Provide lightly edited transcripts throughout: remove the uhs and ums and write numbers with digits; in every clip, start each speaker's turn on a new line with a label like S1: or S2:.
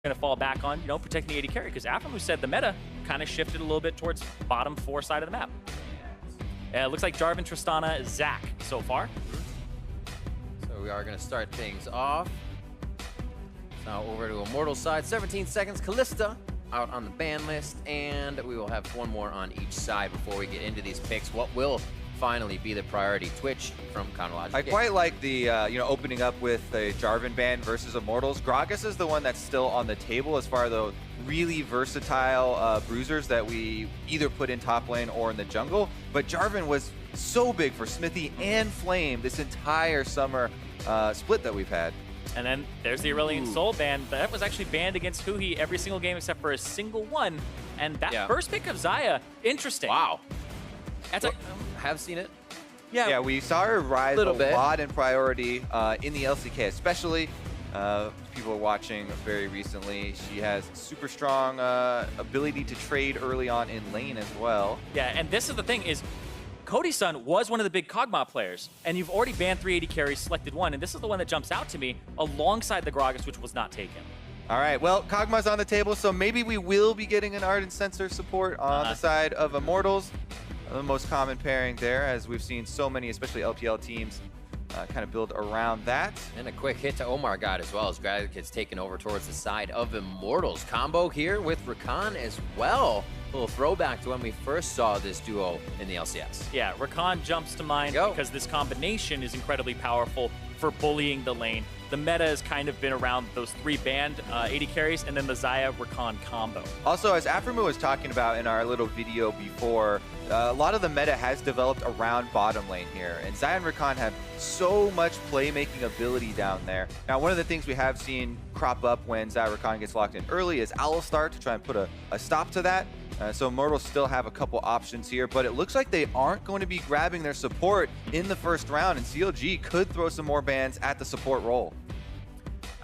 S1: going to fall back on, protecting the AD carry, because Aphromoo said the meta kind of shifted a little bit towards bottom 4 side of the map. It looks like Jarvan, Tristana, Zach so far.
S2: So we are going to start things off. Now over to Immortals side, 17 seconds. Kalista out on the ban list, and we will have one more on each side before we get into these picks. What will finally be the priority? Twitch from Chronologic.
S3: I quite like the opening up with a Jarvan ban versus Immortals. Gragas is the one that's still on the table as far as the really versatile bruisers that we either put in top lane or in the jungle. But Jarvan was so big for Smithy and Flame this entire summer split that we've had.
S1: And then there's the Aurelion Sol ban. That was actually banned against Huhi every single game except for a single one. And that first pick of Xayah, interesting.
S2: Wow.
S1: That's
S2: have seen it.
S3: Yeah, we saw her rise a lot in priority in the LCK, especially. People are watching very recently. She has super strong ability to trade early on in lane as well.
S1: Yeah, and this is the thing is, Cody-san was one of the big Kog'Maw players, and you've already banned 380 carries, selected one, and this is the one that jumps out to me alongside the Gragas, which was not taken.
S3: All right, well, Kog'Maw's on the table, so maybe we will be getting an Ardent Sensor support on the side of Immortals. The most common pairing there, as we've seen so many, especially LPL teams, kind of build around that.
S2: And a quick hit to Omar God as well, as Grad gets taken over towards the side of Immortals. Combo here with Rakan as well. A little throwback to when we first saw this duo in the LCS.
S1: Yeah, Rakan jumps to mind because this combination is incredibly powerful for bullying the lane. The meta has kind of been around those 3 banned 80 carries and then the Xayah-Rakan combo.
S3: Also, as Aphromoo was talking about in our little video before, a lot of the meta has developed around bottom lane here, and Xayah and Rakan have so much playmaking ability down there. Now, one of the things we have seen crop up when Xayah Rakan gets locked in early is Alistar to try and put a stop to that. So Immortals still have a couple options here, but it looks like they aren't going to be grabbing their support in the first round, and CLG could throw some more bans at the support role.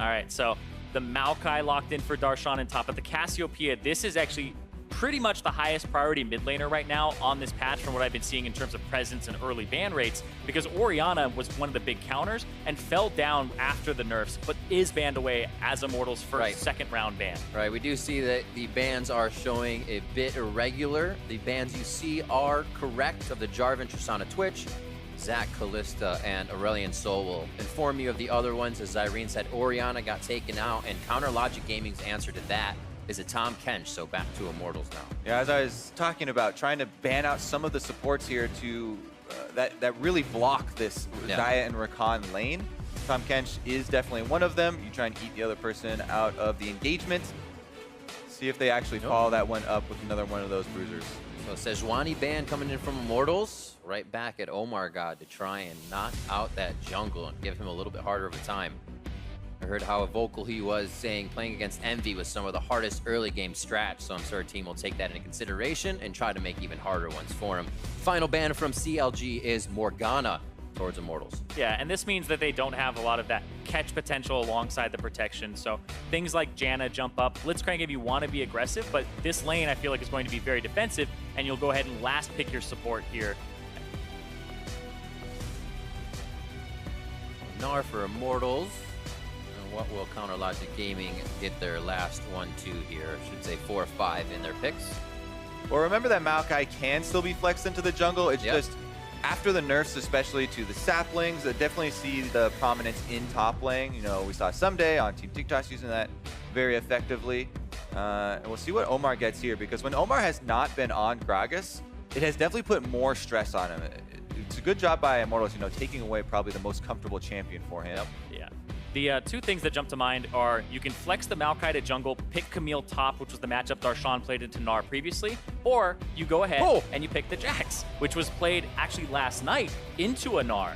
S1: All right, so the Maokai locked in for Darshan on top of the Cassiopeia. This is actually pretty much the highest priority mid laner right now on this patch from what I've been seeing in terms of presence and early ban rates, because Orianna was one of the big counters and fell down after the nerfs, but is banned away as Immortals' first second round ban.
S2: Right, we do see that the bans are showing a bit irregular. The bans you see are correct of the Jarvan, Tristana, Twitch. Zach, Kalista, and Aurelion Sol will inform you of the other ones. As Irene said, Orianna got taken out, and Counterlogic Gaming's answer to that is a Tom Kench, so back to Immortals now.
S3: Yeah, as I was talking about, trying to ban out some of the supports here to that really block this Xayah and Rakan lane. Tom Kench is definitely one of them. You try and eat the other person out of the engagement. See if they actually follow that one up with another one of those bruisers.
S2: So Sejuani ban coming in from Immortals, right back at Omar God to try and knock out that jungle and give him a little bit harder of a time. I heard how vocal he was saying playing against Envy was some of the hardest early game strats, so I'm sure a team will take that into consideration and try to make even harder ones for him. Final ban from CLG is Morgana towards Immortals.
S1: Yeah, and this means that they don't have a lot of that catch potential alongside the protection. So things like Janna jump up, Blitzcrank if you want to be aggressive, but this lane I feel like is going to be very defensive, and you'll go ahead and last pick your support here.
S2: Gnar for Immortals. And what will Counterlogic Gaming get their last 1-2 here? I should say 4 or 5 in their picks.
S3: Well, remember that Maokai can still be flexed into the jungle. It's just after the nerfs, especially to the saplings, I definitely see the prominence in top lane. You know, we saw Someday on Team TikTok using that very effectively. And we'll see what Omar gets here, because when Omar has not been on Gragas, it has definitely put more stress on him. It's a good job by Immortals, you know, taking away probably the most comfortable champion for him.
S1: Yeah. The 2 things that jump to mind are you can flex the Maokai to jungle, pick Camille top, which was the matchup Darshan played into Gnar previously, or you go ahead and you pick the Jax, which was played actually last night into a Gnar.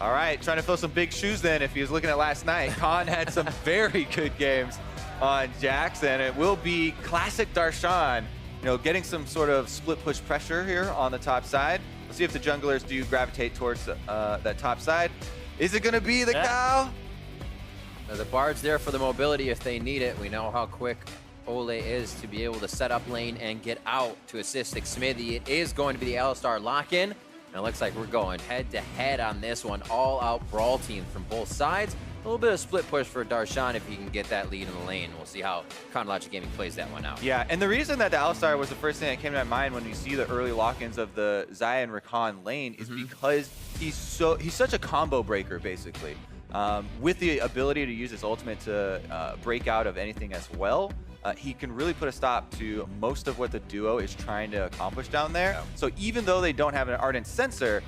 S3: All right, trying to fill some big shoes then. If he was looking at last night, Khan had some very good games on Jax, and it will be classic Darshan, you know, getting some sort of split push pressure here on the top side. We'll see if the junglers do gravitate towards that top side. Is it going to be the cow?
S2: Now the Bard's there for the mobility if they need it. We know how quick Ole is to be able to set up lane and get out to assist Smithy. It is going to be the Alistar lock-in. And it looks like we're going head-to-head on this one. All-out brawl team from both sides. A little bit of split push for Darshan if he can get that lead in the lane. We'll see how Chronologic Gaming plays that one out.
S3: Yeah, and the reason that the Alistar was the first thing that came to my mind when you see the early lock-ins of the Xayah and Rakan lane is because he's such a combo breaker, basically. With the ability to use his ultimate to break out of anything as well, he can really put a stop to most of what the duo is trying to accomplish down there.
S2: Yeah.
S3: So even though they don't have an Ardent Sensor,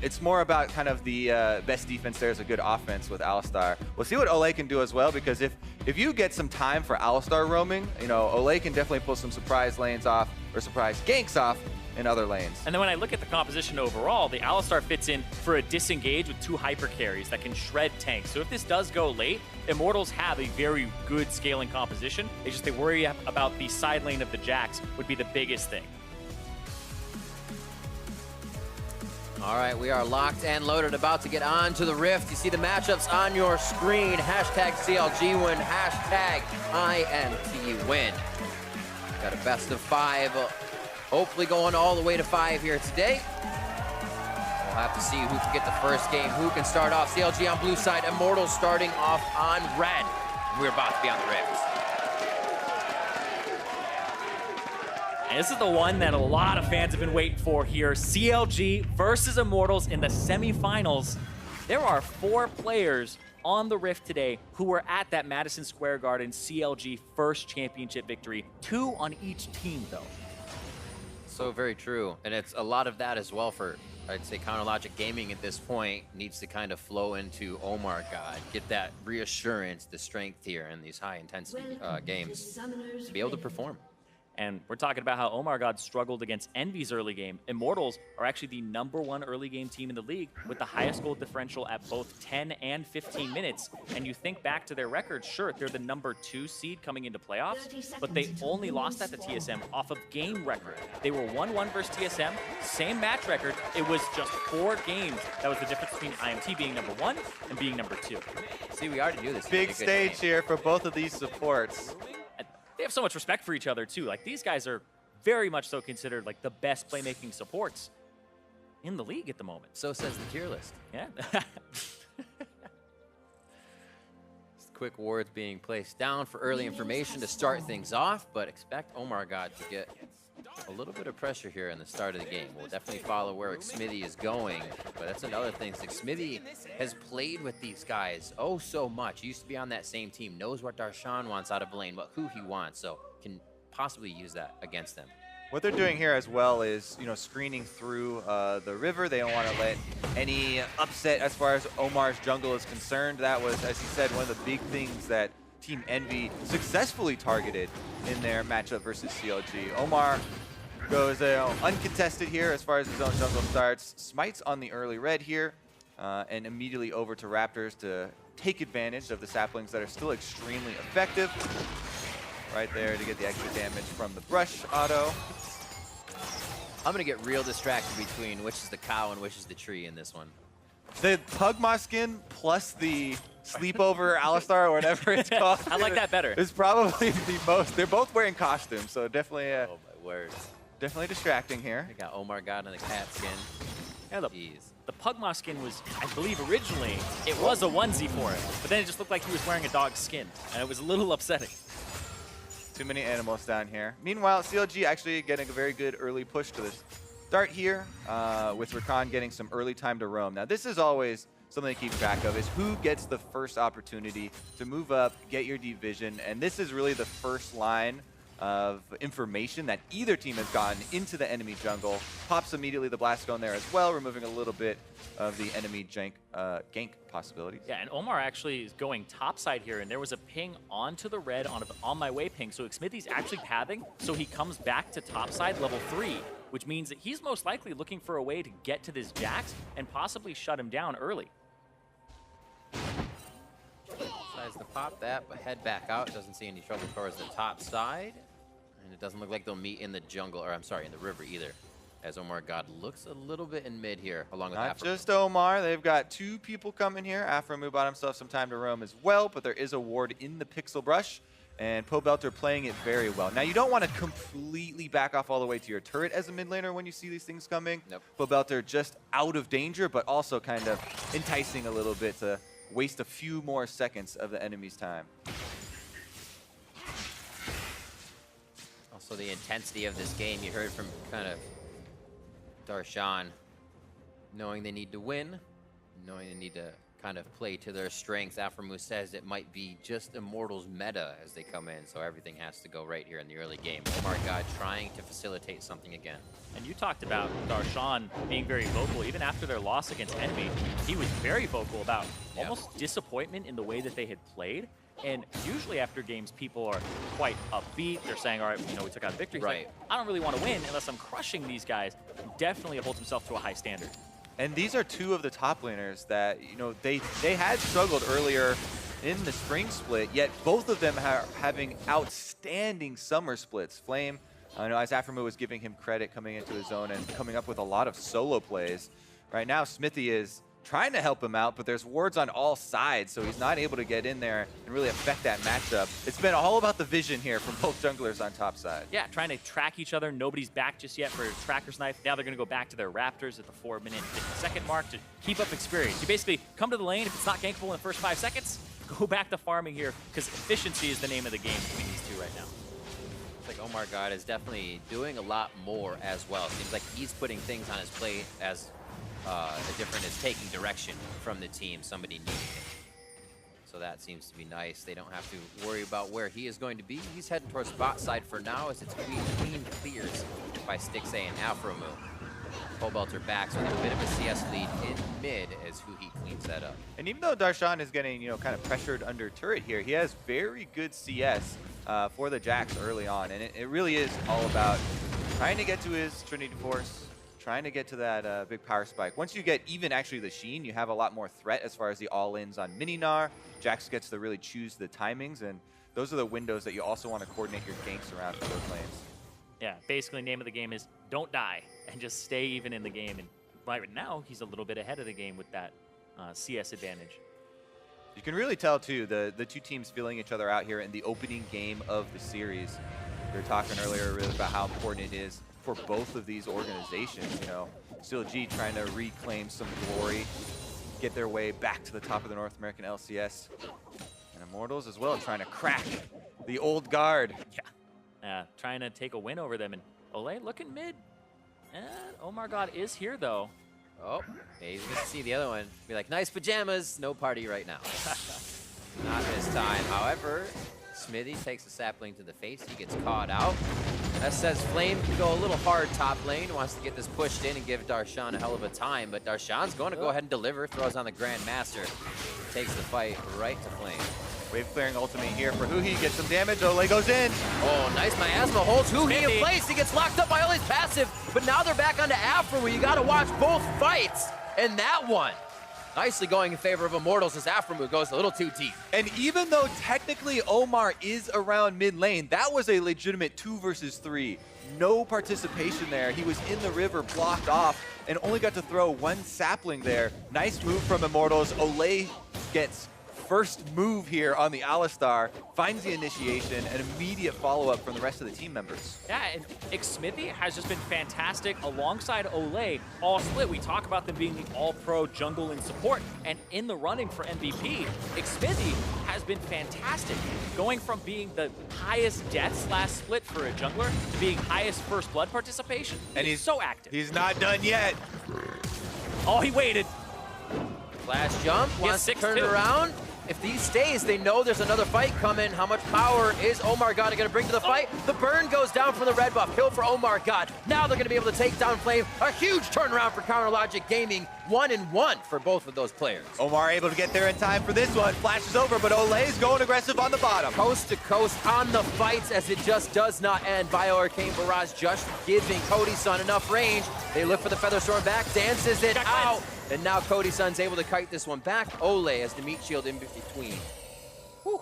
S3: it's more about kind of the best defense there is a good offense with Alistar. We'll see what Olay can do as well, because if you get some time for Alistar roaming, you know, Olay can definitely pull some surprise lanes off or surprise ganks off in other lanes.
S1: And then when I look at the composition overall, the Alistar fits in for a disengage with 2 hyper carries that can shred tanks. So if this does go late, Immortals have a very good scaling composition. It's just they worry about the side lane of the Jax would be the biggest thing.
S2: All right, we are locked and loaded, about to get on to the Rift. You see the matchups on your screen. Hashtag CLG win, hashtag INT win. Got a best of 5. Hopefully going all the way to 5 here today. We'll have to see who can get the first game, who can start off. CLG on blue side, Immortals starting off on red. We're about to be on the Rift.
S1: And this is the one that a lot of fans have been waiting for here. CLG versus Immortals in the semifinals. There are 4 players on the Rift today who were at that Madison Square Garden CLG first championship victory. 2 on each team, though.
S2: So very true. And it's a lot of that as well for, I'd say, Chronologic Gaming at this point needs to kind of flow into Omar God, get that reassurance, the strength here in these high intensity games to be able to perform.
S1: And we're talking about how Omar God struggled against Envy's early game. Immortals are actually the #1 early game team in the league with the highest goal differential at both 10 and 15 minutes. And you think back to their record, sure, they're the #2 seed coming into playoffs, but they only lost at the TSM off of game record. They were 1-1 versus TSM, same match record. It was just 4 games. That was the difference between IMT being #1 and being #2.
S2: See, we already do this.
S3: Big stage here for both of these supports.
S1: They have so much respect for each other, too. Like, these guys are very much so considered, like, the best playmaking supports in the league at the moment.
S2: So says the tier list.
S1: Yeah.
S2: Quick wards being placed down for early information to start things off, but expect Omar God to get a little bit of pressure here in the start of the game. We'll definitely follow where Xmithy is going, but that's another thing. Xmithy has played with these guys oh so much. He used to be on that same team, knows what Darshan wants out of a lane, but who he wants, so can possibly use that against them.
S3: What they're doing here as well is, you know, screening through the river. They don't want to let any upset as far as Omar's jungle is concerned. That was, as he said, one of the big things that Team Envy successfully targeted in their matchup versus CLG. Omar goes uncontested here as far as his own jungle starts. Smites on the early red here, and immediately over to Raptors to take advantage of the saplings that are still extremely effective. Right there to get the extra damage from the brush auto.
S2: I'm going to get real distracted between which is the cow and which is the tree in this one.
S3: The Pugma skin plus the sleepover Alistar or whatever it's called.
S1: I like that better.
S3: It's probably the most. They're both wearing costumes, so definitely
S2: Oh my word.
S3: definitely distracting here.
S2: I got Omar God on the cat skin.
S1: Yeah,
S2: Jeez.
S1: the Pugma skin was, I believe originally, it was a onesie for him, but then it just looked like he was wearing a dog's skin, and it was a little upsetting.
S3: Too many animals down here. Meanwhile, CLG actually getting a very good early push to this start here, with Rakan getting some early time to roam. Now, this is always something to keep track of, is who gets the first opportunity to move up, get your deep vision, and this is really the first line of information that either team has gotten into the enemy jungle. Pops immediately the blast stone there as well, removing a little bit of the enemy gank possibilities.
S1: Yeah, and Omar actually is going topside here, and there was a ping onto the red on my way ping, so Xmithy's actually pathing, so he comes back to topside level 3, which means that he's most likely looking for a way to get to this Jax and possibly shut him down early.
S2: Decides to pop that, but head back out. Doesn't see any trouble towards the top side. And it doesn't look like they'll meet in the jungle, or I'm sorry, in the river either. As Omar God looks a little bit in mid here, along with
S3: Not
S2: Afro.
S3: just Omar, they've got 2 people coming here. Afromu bought himself some time to roam as well, but there is a ward in the Pixel Brush, and Pobelter playing it very well. Now, you don't want to completely back off all the way to your turret as a mid laner when you see these things coming.
S2: Nope.
S3: Pobelter just out of danger, but also kind of enticing a little bit to waste a few more seconds of the enemy's time.
S2: Also, the intensity of this game, you heard from kind of Darshan, knowing they need to win, knowing they need to kind of play to their strengths. Aframu says it might be just Immortals meta as they come in, so everything has to go right here in the early game. Oh my God, trying to facilitate something again.
S1: And you talked about Darshan being very vocal. Even after their loss against Envy, he was very vocal about almost disappointment in the way that they had played. And usually after games, people are quite upbeat. They're saying, all right, you know, we took out a victory. He's like, I don't really want to win unless I'm crushing these guys. He definitely holds himself to a high standard.
S3: And these are two of the top laners that, you know, they had struggled earlier in the spring split, yet both of them are having outstanding summer splits. Flame, I know as Aframu was giving him credit coming into his own and coming up with a lot of solo plays. Right now, Smithy is trying to help him out, but there's wards on all sides, so he's not able to get in there and really affect that matchup. It's been all about the vision here from both junglers on top side.
S1: Yeah, trying to track each other. Nobody's back just yet for Tracker's Knife. Now they're going to go back to their Raptors at the 4-minute 50-second mark to keep up experience. You basically come to the lane. If it's not gankable in the first 5 seconds, go back to farming here, because efficiency is the name of the game between these two right now.
S2: It's like Omar God is definitely doing a lot more as well. Seems like he's putting things on his plate as the difference is taking direction from the team, somebody needing it. So that seems to be nice. They don't have to worry about where he is going to be. He's heading towards bot side for now as it's clean clears by Stixxay and Aframu. Cobelter back, so a bit of a CS lead in mid as who he cleans that up.
S3: And even though Darshan is getting, you know, kind of pressured under turret here, he has very good CS for the Jax early on. And it really is all about trying to get to his Trinity Force, trying to get to that big power spike. Once you get even actually the Sheen, you have a lot more threat as far as the all-ins on Mini-Gnar. Jax gets to really choose the timings, and those are the windows that you also want to coordinate your ganks around for those lanes.
S1: Yeah, basically name of the game is don't die and just stay even in the game. And right now, he's a little bit ahead of the game with that CS advantage.
S3: You can really tell, too, the two teams feeling each other out here in the opening game of the series. We were talking earlier really about how important it is for both of these organizations. You know, CLG trying to reclaim some glory, get their way back to the top of the North American LCS. And Immortals as well, trying to crack the old guard.
S1: Yeah, trying to take a win over them. And Olay looking mid. And Omar God is here, though.
S2: Oh, yeah, he's going to see the other one. Be like, nice pajamas, no party right now. Not this time. However, Smithy takes a sapling to the face. He gets caught out. That says Flame can go a little hard top lane. Wants to get this pushed in and give Darshan a hell of a time. But Darshan's going to go ahead and deliver. Throws on the Grandmaster. Takes the fight right to Flame.
S3: Wave clearing ultimate here for Huhi. Gets some damage. Olay goes in.
S2: Oh, nice miasma holds Huhi in place. He gets locked up by Olay's passive. But now they're back onto Afro, where you got to watch both fights. And that one nicely going in favor of Immortals as Aframu goes a little too deep.
S3: And even though technically Omar is around mid lane, that was a legitimate 2 versus 3. No participation there. He was in the river, blocked off, and only got to throw one sapling there. Nice move from Immortals. Olay gets first move here on the Alistar, finds the initiation, and immediate follow-up from the rest of the team members.
S1: Yeah, and Xmithie has just been fantastic alongside Olay all split. We talk about them being the all-pro jungle and support, and in the running for MVP, Xmithie has been fantastic. Going from being the highest deaths last split for a jungler to being highest first blood participation.
S3: And he's
S1: so active.
S3: He's not done yet.
S1: Oh, he waited.
S2: Flash jump, wants to turn it around. If these stays, they know there's another fight coming. How much power is Omar God going to bring to the fight? The burn goes down from the red buff. Kill for Omar God. Now they're going to be able to take down Flame. A huge turnaround for Counterlogic Gaming. 1-1 for both of those players.
S3: Omar able to get there in time for this one. Flashes over, but Olay's going aggressive on the bottom.
S2: Coast to coast on the fights as it just does not end. Bio-Arcane Barrage just giving Cody Sun enough range. They look for the Featherstorm back. Dances it out. And now Cody Sun's able to kite this one back. Olay has the meat shield in between. Whew.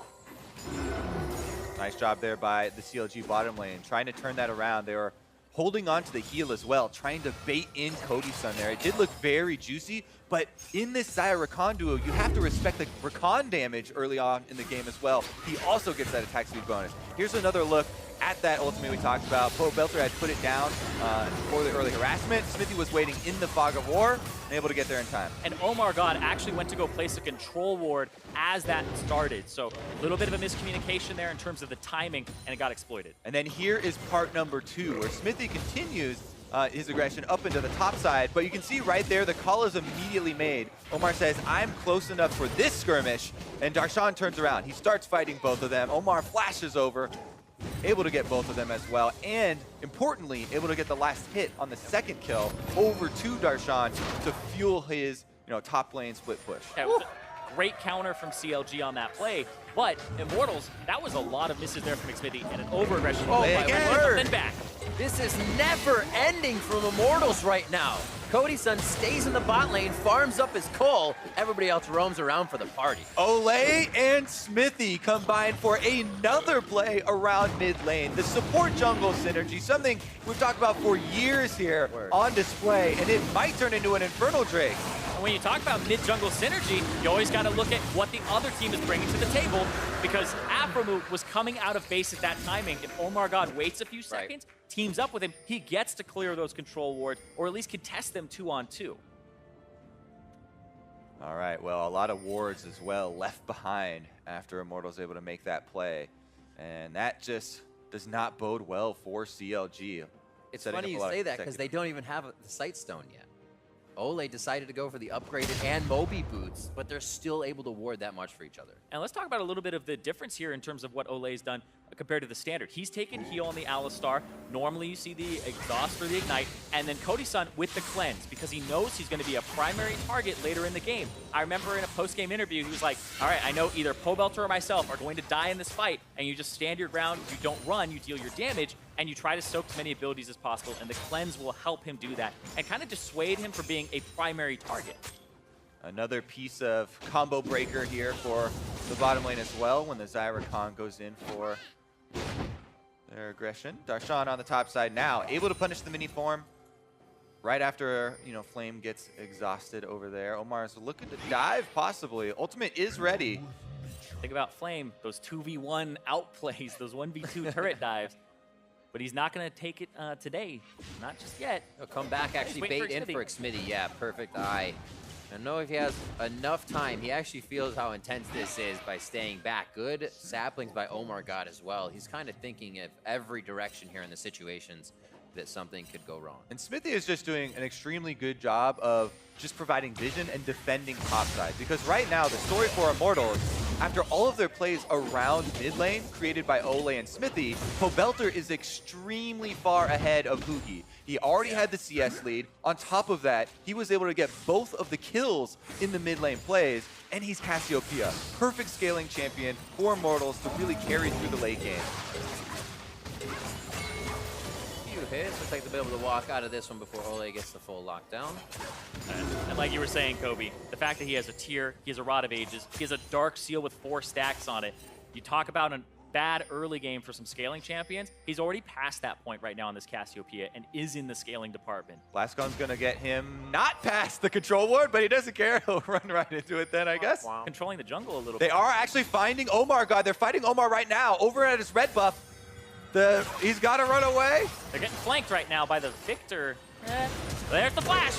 S3: Nice job there by the CLG bottom lane, trying to turn that around. They were holding on to the heal as well, trying to bait in Cody Sun there. It did look very juicy, but in this Xayah Rakan duo, you have to respect the Rakan damage early on in the game as well. He also gets that attack speed bonus. Here's another look at that ultimate we talked about. Belter had put it down for the early harassment. Smithy was waiting in the fog of war and able to get there in time.
S1: And Omar God actually went to go place a control ward as that started. So a little bit of a miscommunication there in terms of the timing, and it got exploited.
S3: And then here is part number 2, where Smithy continues his aggression up into the top side, but you can see right there the call is immediately made. Omar says, I'm close enough for this skirmish, and Darshan turns around. He starts fighting both of them. Omar flashes over, able to get both of them as well, and importantly, able to get the last hit on the second kill over to Darshan to fuel his top lane split push.
S1: Yeah, it was a great counter from CLG on that play, but Immortals, that was a lot of misses there from Smithy and an over-aggression.
S2: Oh,
S1: then back.
S2: This is never ending from Immortals right now. Cody-san stays in the bot lane, farms up his coal. Everybody else roams around for the party.
S3: Olay and Smithy combined for another play around mid lane. The support jungle synergy, something we've talked about for years here on display, and it might turn into an Infernal Drake.
S1: And when you talk about mid-jungle synergy, you always got to look at what the other team is bringing to the table, because Afromu was coming out of base at that timing. If Omar God waits a few seconds, teams up with him, he gets to clear those control wards, or at least contest them 2-on-2.
S3: All right, well, a lot of wards as well left behind after Immortals able to make that play. And that just does not bode well for CLG.
S2: It's funny you say that, because they don't even have the Sight Stone yet. Ole decided to go for the upgraded and Moby boots, but they're still able to ward that much for each other.
S1: And let's talk about a little bit of the difference here in terms of what Ole's done compared to the standard. He's taken heal on the Alistar. Normally you see the exhaust or the ignite, and then Cody-san with the cleanse, because he knows he's going to be a primary target later in the game. I remember in a post-game interview, he was like, all right, I know either Pobelter or myself are going to die in this fight, and you just stand your ground, you don't run, you deal your damage, and you try to soak as many abilities as possible, and the cleanse will help him do that, and kind of dissuade him from being a primary target.
S3: Another piece of combo breaker here for the bottom lane as well, when the Zyrakan goes in for their aggression. Darshan on the top side now, able to punish the mini form right after Flame gets exhausted over there. Omar is looking to dive possibly. Ultimate is ready.
S1: Think about Flame, those 2v1 outplays, those 1v2 turret dives. But he's not going to take it today. Not just yet.
S2: He'll come back, actually bait in for Xmity. Yeah, perfect eye. I don't know if he has enough time. He actually feels how intense this is by staying back. Good saplings by Omar God as well. He's kind of thinking of every direction here in the situations that something could go wrong.
S3: And Smithy is just doing an extremely good job of just providing vision and defending topside. Because right now, the story for Immortals, after all of their plays around mid lane created by Ole and Smithy, Pobelter is extremely far ahead of Hugi. He already had the CS lead. On top of that, he was able to get both of the kills in the mid lane plays, and he's Cassiopeia. Perfect scaling champion for Immortals to really carry through the late game.
S2: Hits. Looks like they'll be able to walk out of this one before Ole gets the full lockdown.
S1: And like you were saying, Kobe, the fact that he has a tier, he has a Rod of Ages, he has a Dark Seal with 4 stacks on it. You talk about a bad early game for some scaling champions. He's already past that point right now in this Cassiopeia and is in the scaling department.
S3: Blascon's going to get him not past the control ward, but he doesn't care. He'll run right into it then, I guess.
S1: Wow. Controlling the jungle a little bit.
S3: They are actually finding Omar God. They're fighting Omar right now over at his red buff. He's got to run away.
S1: They're getting flanked right now by the Victor. There's the flash.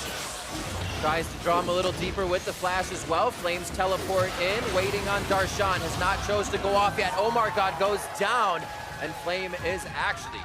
S2: Tries to draw him a little deeper with the flash as well. Flames teleport in, waiting on Darshan. Has not chose to go off yet. Omar God goes down, and Flame is actually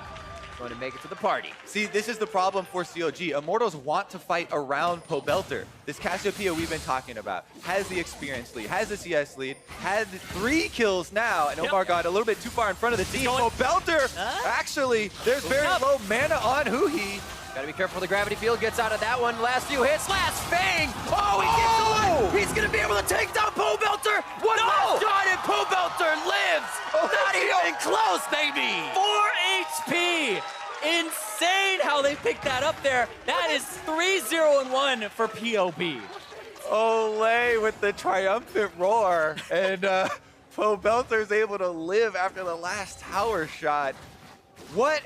S2: going to make it to the party.
S3: See, this is the problem for CLG. Immortals want to fight around Pobelter. This Cassiopeia we've been talking about has the experience lead, has the CS lead, had 3 kills now, and Omar God a little bit too far in front of the team. Pobelter, actually, there's very low mana on Huhi.
S2: Gotta be careful the gravity field gets out of that one. Last few hits, last Fang! Oh, he gets away! He's gonna be able to take down Pobelter! One last shot and Pobelter lives! Not even close, baby!
S1: 4 HP! Insane how they picked that up there. That is 3-0-1 for POB.
S3: Olay with the triumphant roar, and Pobelter's able to live after the last tower shot. What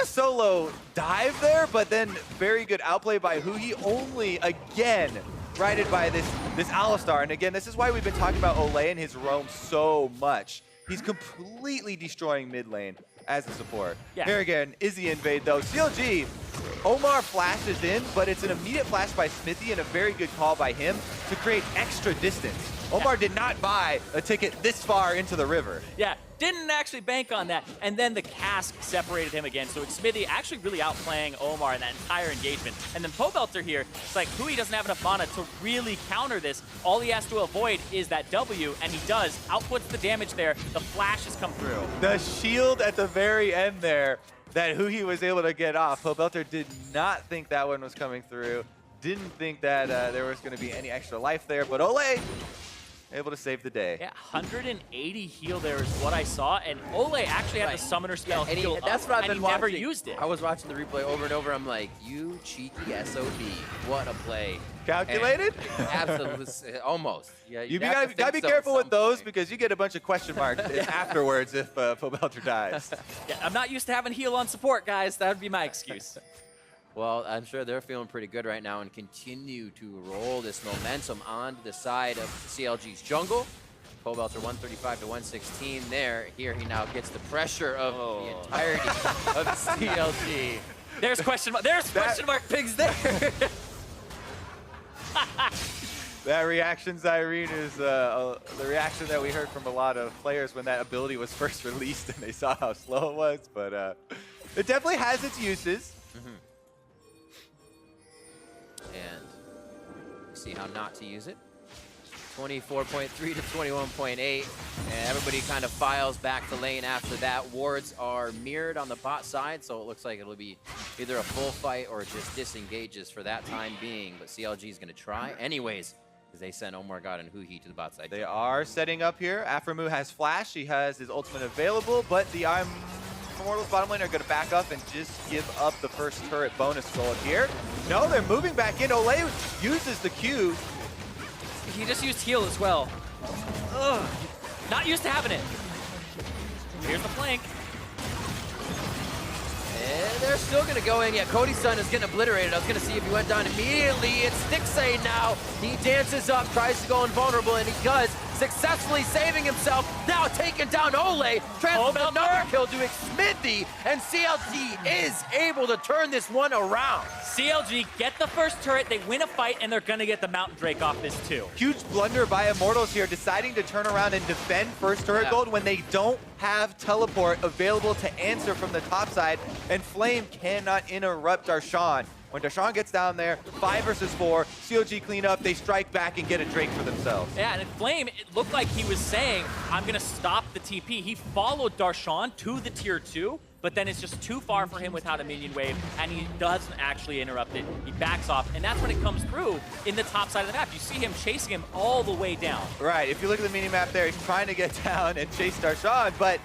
S3: a solo dive there, but then very good outplay by Huhi, only again righted by this Alistar. And again, this is why we've been talking about Olay and his roam so much. He's completely destroying mid lane as a support.
S1: Yeah.
S3: Here again, Izzy invade though. CLG, Omar flashes in, but it's an immediate flash by Smithy and a very good call by him to create extra distance. Omar did not buy a ticket this far into the river.
S1: Yeah, didn't actually bank on that. And then the cask separated him again. So it's Smithy actually really outplaying Omar in that entire engagement. And then Pobelter here, it's like Hui doesn't have enough mana to really counter this. All he has to avoid is that W, and he does. Outputs the damage there. The flashes come through.
S3: The shield at the very end there that Hui was able to get off. Pobelter did not think that one was coming through. Didn't think that there was going to be any extra life there, but Ole able to save the day.
S1: Yeah, 180 heal there is what I saw, and Ole actually had the summoner spell
S2: and
S1: heal
S2: that's what I've been watching.
S1: Never used it.
S2: I was watching the replay over and over. I'm like, you cheeky SOB. What a play.
S3: Calculated?
S2: Absolutely. Almost. Yeah,
S3: You gotta be careful with those because you get a bunch of question marks afterwards if Pobelter dies.
S1: Yeah, I'm not used to having heal on support, guys. That would be my excuse.
S2: Well, I'm sure they're feeling pretty good right now and continue to roll this momentum onto the side of CLG's jungle. Pobelter 135 to 116 there. Here he now gets the pressure of the entirety of CLG.
S1: There's question mark. There's question mark pigs there.
S3: That reaction, Zyrene, is the reaction that we heard from a lot of players when that ability was first released and they saw how slow it was. But it definitely has its uses.
S2: And see how not to use it. 24.3 to 21.8, and everybody kind of files back to lane after that. Wards are mirrored on the bot side, so it looks like it'll be either a full fight or just disengages for that time being, but CLG is going to try anyways, because they sent Omar God and Hui to the bot side.
S3: They are setting up here. Aframu has flash. He has his ultimate available, but the Immortals bottom lane are going to back up and just give up the first turret bonus gold here. No, they're moving back in. Ole uses the Q.
S1: He just used heal as well. Ugh. Not used to having it. Here's the flank.
S2: And they're still going to go in. Yeah, Cody's son is getting obliterated. I was going to see if he went down immediately. It's Stixay now. He dances up, tries to go invulnerable, and he does, successfully saving himself. Now taking down Ole. Transfers another kill to Smithy, and CLG is able to turn this one around.
S1: CLG get the first turret, they win a fight, and they're gonna get the Mountain Drake off this too.
S3: Huge blunder by Immortals here, deciding to turn around and defend first turret gold when they don't have teleport available to answer from the top side, and Flame cannot interrupt Darshan. When Darshan gets down there, 5 versus 4, CLG clean up, they strike back and get a Drake for themselves.
S1: Yeah, and Flame, it looked like he was saying, I'm gonna stop the TP. He followed Darshan to the tier 2, but then it's just too far for him without a minion wave, and he doesn't actually interrupt it. He backs off, and that's when it comes through in the top side of the map. You see him chasing him all the way down.
S3: Right, if you look at the mini-map there, he's trying to get down and chase Darshan, but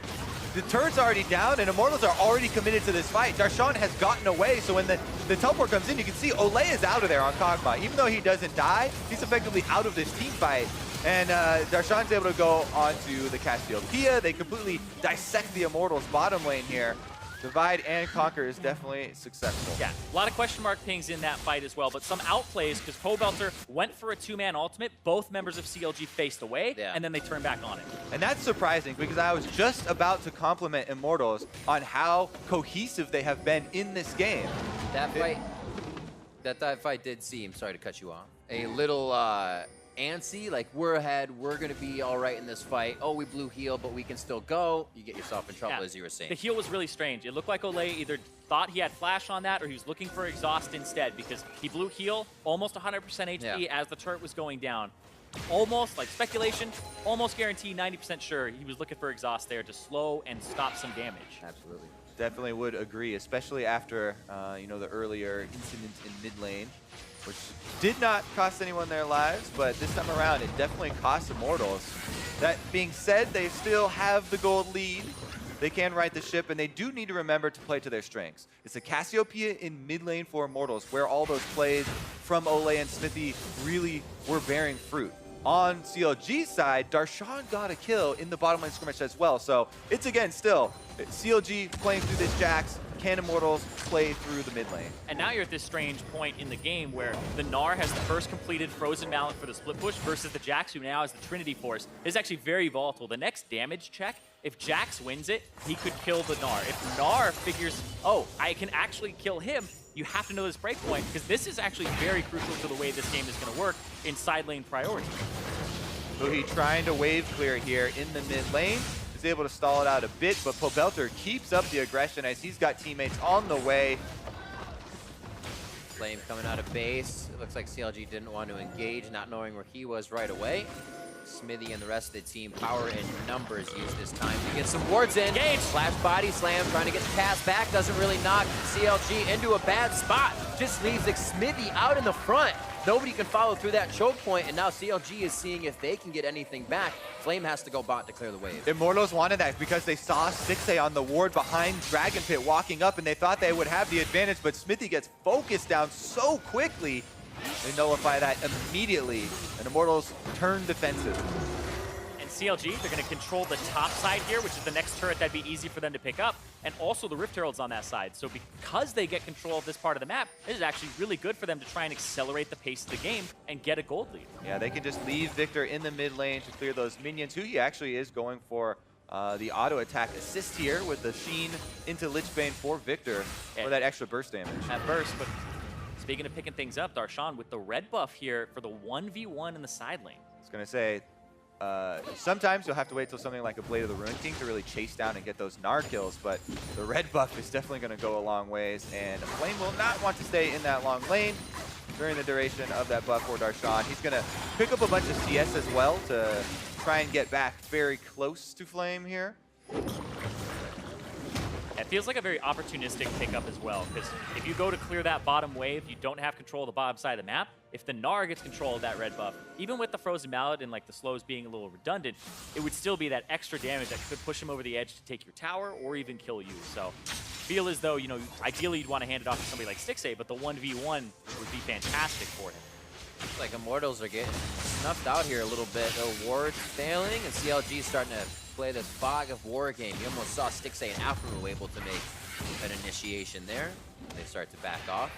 S3: the turret's already down, and Immortals are already committed to this fight. Darshan has gotten away, so when the teleport comes in, you can see Ole is out of there on Kog'Maw. Even though he doesn't die, he's effectively out of this team fight. And Darshan's able to go onto the Cassiopeia. They completely dissect the Immortals bottom lane here. Divide and conquer is definitely successful.
S1: Yeah, a lot of question mark pings in that fight as well, but some outplays because Pobelter went for a 2-man ultimate. Both members of CLG faced away, and then they turned back on it.
S3: And that's surprising because I was just about to compliment Immortals on how cohesive they have been in this game.
S2: That fight did seem, sorry to cut you off, a little antsy, like we're ahead, we're gonna be all right in this fight. Oh, we blew heal, but we can still go. You get yourself in trouble, as you were saying.
S1: The heal was really strange. It looked like Ole either thought he had flash on that or he was looking for exhaust instead because he blew heal almost 100% HP as the turret was going down. Almost, like speculation, almost guaranteed, 90% sure he was looking for exhaust there to slow and stop some damage.
S2: Absolutely.
S3: Definitely would agree, especially after you know, the earlier incident in mid lane, which did not cost anyone their lives, but this time around it definitely cost Immortals. That being said, they still have the gold lead. They can right the ship, and they do need to remember to play to their strengths. It's a Cassiopeia in mid lane for Immortals, where all those plays from Ole and Smithy really were bearing fruit. On CLG's side, Darshan got a kill in the bottom lane skirmish as well. So it's, again, still CLG playing through this Jax. Can Immortals play through the mid lane?
S1: And now you're at this strange point in the game where the Gnar has the first completed Frozen Mallet for the split push versus the Jax, who now has the Trinity Force. This is actually very volatile. The next damage check if Jax wins it, he could kill the Gnar. If Gnar figures, oh, I can actually kill him, you have to know this breakpoint, because this is actually very crucial to the way this game is going to work in side lane priority.
S3: So he trying to wave clear here in the mid lane. Is able to stall it out a bit, but Pobelter keeps up the aggression as he's got teammates on the way.
S2: Flame coming out of base. It looks like CLG didn't want to engage, not knowing where he was right away. Smithy and the rest of the team, power and numbers used this time to get some wards in.
S1: Engage.
S2: Flash body slam, trying to get the pass back. Doesn't really knock CLG into a bad spot. Just leaves Smithy out in the front. Nobody can follow through that choke point, and now CLG is seeing if they can get anything back. Flame has to go bot to clear the wave.
S3: Immortals wanted that because they saw Stixxay on the ward behind Dragon Pit walking up, and they thought they would have the advantage, but Smithy gets focused down so quickly. They nullify that immediately, and Immortals turn defensive.
S1: And CLG, they're going to control the top side here, which is the next turret that'd be easy for them to pick up, and also the Rift Herald's on that side. So because they get control of this part of the map, this is actually really good for them to try and accelerate the pace of the game and get a gold lead.
S3: Yeah, they can just leave Victor in the mid lane to clear those minions, who he actually is going for the auto attack assist here with the Sheen into Lichbane for Victor for that extra burst damage.
S1: At burst, but speaking of picking things up, Darshan with the red buff here for the 1v1 in the side lane.
S3: I was going to say, sometimes you'll have to wait till something like a Blade of the Ruined King to really chase down and get those Gnar kills, but the red buff is definitely going to go a long ways, and Flame will not want to stay in that long lane during the duration of that buff for Darshan. He's going to pick up a bunch of CS as well to try and get back very close to Flame here.
S1: It feels like a very opportunistic pickup as well, because if you go to clear that bottom wave, you don't have control of the bottom side of the map. If the Gnar gets control of that red buff, even with the Frozen Mallet and like the slows being a little redundant, it would still be that extra damage that could push him over the edge to take your tower or even kill you. So feel as though, you know, ideally you'd want to hand it off to somebody like Stixxay, but the 1v1 would be fantastic for him.
S2: Looks like Immortals are getting snuffed out here a little bit. The ward's failing, and CLG starting to play this fog of war game. You almost saw Stixxay and Afro able to make an initiation there. They start to back off.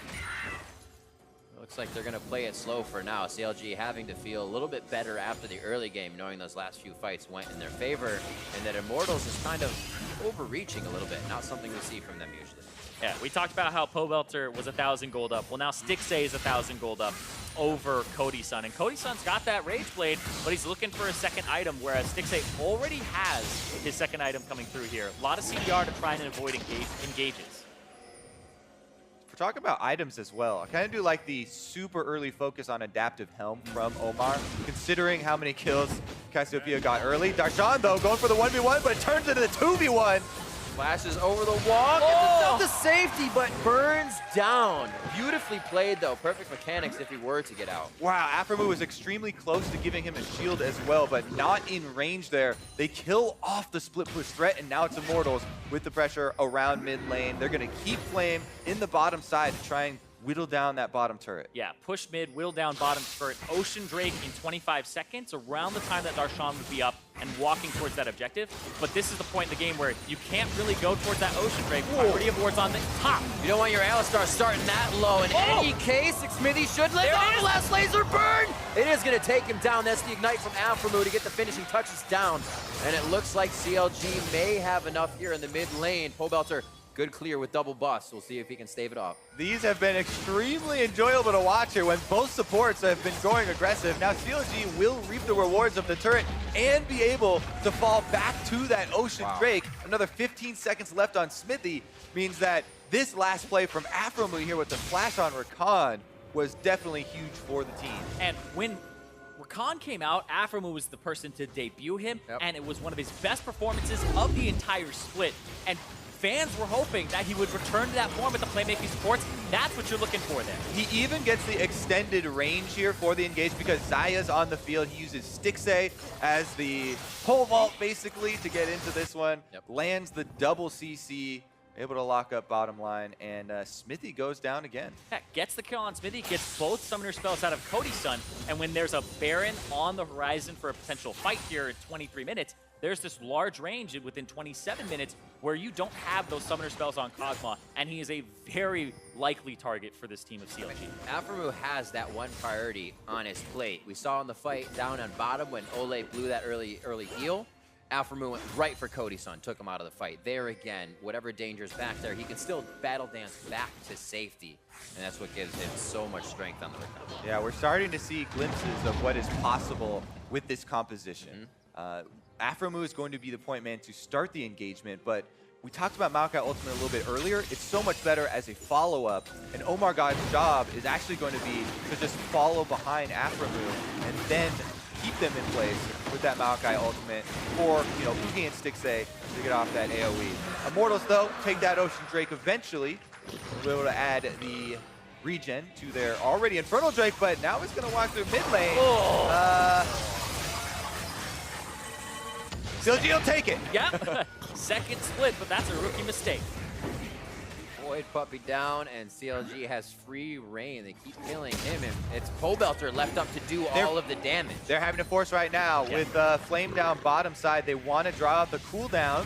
S2: It looks like they're going to play it slow for now. CLG having to feel a little bit better after the early game, knowing those last few fights went in their favor, and that Immortals is kind of overreaching a little bit. Not something we see from them usually.
S1: Yeah, we talked about how Pobelter was 1,000 gold up. Well, now Stixxay is 1,000 gold up over Cody Sun. And Cody Sun's got that Rage Blade, but he's looking for a second item, whereas Stixxay already has his second item coming through here. A lot of CDR to try and avoid engages.
S3: For talking about items as well, I kind of do like the super early focus on Adaptive Helm from Omar, considering how many kills Cassiopeia got early. Darshan, though, going for the 1v1, but it turns into the 2v1.
S2: Flashes over the wall, gets the safety, but burns down. Beautifully played, though. Perfect mechanics if he were to get out.
S3: Wow, Aframu was extremely close to giving him a shield as well, but not in range there. They kill off the split push threat, and now it's Immortals with the pressure around mid lane. They're going to keep Flame in the bottom side to try and whittle down that bottom turret.
S1: Yeah, push mid, whittle down bottom turret. Ocean Drake in 25 seconds, around the time that Darshan would be up and walking towards that objective. But this is the point in the game where you can't really go towards that Ocean Drake. Priority of wards on the top.
S2: You don't want your Alistar starting that low. In any case, Smithy should live on the last laser burn. It is going to take him down. That's the Ignite from Aframu to get the finishing touches down. And it looks like CLG may have enough here in the mid lane. Pobelter, good clear with double buffs. We'll see if he can stave it off.
S3: These have been extremely enjoyable to watch here when both supports have been going aggressive. Now CLG will reap the rewards of the turret and be able to fall back to that Ocean Drake. Another 15 seconds left on Smithy means that this last play from Aframu here with the flash on Rakan was definitely huge for the team.
S1: And when Rakan came out, Aframu was the person to debut him, and it was one of his best performances of the entire split. And fans were hoping that he would return to that form with the playmaking supports. That's what you're looking for there.
S3: He even gets the extended range here for the engage because Zaya's on the field. He uses Stixxay as the pole vault basically to get into this one. Lands the double CC, able to lock up bottom line, and Smithy goes down again.
S1: Yeah, gets the kill on Smithy, gets both summoner spells out of Cody Sun, and when there's a Baron on the horizon for a potential fight here in 23 minutes, there's this large range within 27 minutes where you don't have those summoner spells on Cosma, and he is a very likely target for this team of CLG.
S2: Aframu has that one priority on his plate. We saw in the fight down on bottom when Ole blew that early heal. Alpha went right for Cody-san, took him out of the fight. There again, whatever danger's back there, he can still battle dance back to safety. And that's what gives him so much strength on the recovery.
S3: Yeah, we're starting to see glimpses of what is possible with this composition. Afromu is going to be the point man to start the engagement, but we talked about Maokai Ultimate a little bit earlier. It's so much better as a follow-up, and Omar God's job is actually going to be to just follow behind Afromu and then keep them in place with that Maokai Ultimate, or, you know, Ugi and Stixxay to get off that AoE. Immortals, though, take that Ocean Drake eventually. We'll be able to add the regen to their already Infernal Drake, but now it's going to walk through mid lane. CLG will take it.
S1: Yep. Second split, but that's a rookie mistake.
S2: Void Puppy down, and CLG has free reign. They keep killing him, and it's Pobelter left up to do all of the damage.
S3: They're having to force right now with Flame down bottom side. They want to draw out the cooldowns.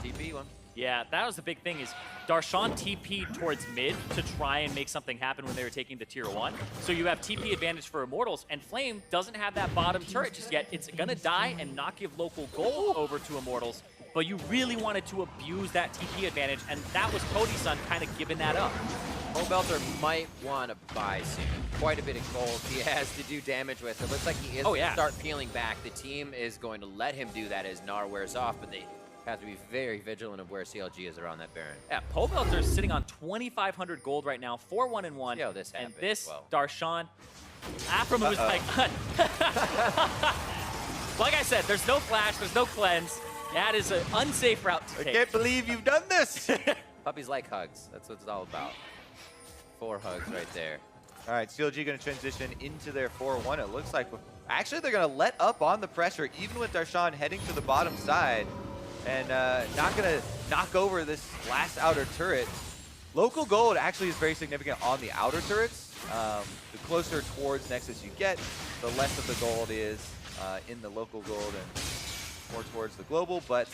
S2: TP one.
S1: Yeah, that was the big thing is Darshan TP'd towards mid to try and make something happen when they were taking the tier 1. So you have TP advantage for Immortals, and Flame doesn't have that bottom turret just yet. It's gonna die and not give local gold over to Immortals, but you really wanted to abuse that TP advantage, and that was Cody-san kind of giving that up.
S2: Pobelter might want to buy soon. Quite a bit of gold he has to do damage with. It looks like he is going to start peeling back. The team is going to let him do that as Gnar wears off, but they have to be very vigilant of where CLG is around that Baron.
S1: Yeah, Pobelter is sitting on 2,500 gold right now, 4-1-1.
S2: Yeah, this
S1: and
S2: happened.
S1: this
S2: well.
S1: Darshan, Afromu is like, like I said, there's no flash, there's no cleanse. That is an unsafe route to take.
S3: I can't believe you've done this.
S2: Puppies like hugs. That's what it's all about. 4 hugs right there.
S3: All right, CLG going to transition into their 4-1, it looks like. Actually, they're going to let up on the pressure, even with Darshan heading to the bottom side, and not going to knock over this last outer turret. Local gold actually is very significant on the outer turrets. The closer towards Nexus you get, the less of the gold is in the local gold and more towards the global, but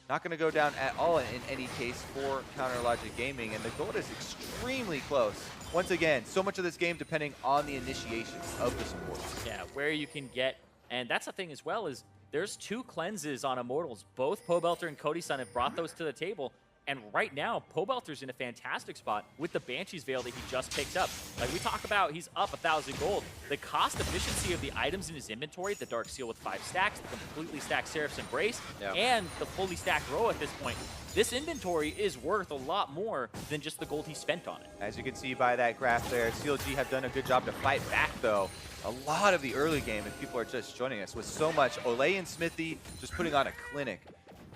S3: not going to go down at all in any case for Counter Logic Gaming, and the gold is extremely close. Once again, so much of this game depending on the initiations of the supports.
S1: Yeah, where you can get, and that's the thing as well, is there's 2 cleanses on Immortals. Both Pobelter and Cody-san have brought those to the table. And right now, Pobelter's in a fantastic spot with the Banshee's Veil that he just picked up. Like we talk about, he's up 1,000 gold. The cost efficiency of the items in his inventory, the Dark Seal with 5 stacks, the completely stacked Seraph's Embrace, and the fully stacked Row at this point. This inventory is worth a lot more than just the gold he spent on it.
S3: As you can see by that graph there, CLG have done a good job to fight back though. A lot of the early game, if people are just joining us, with so much Olay and Smithy just putting on a clinic.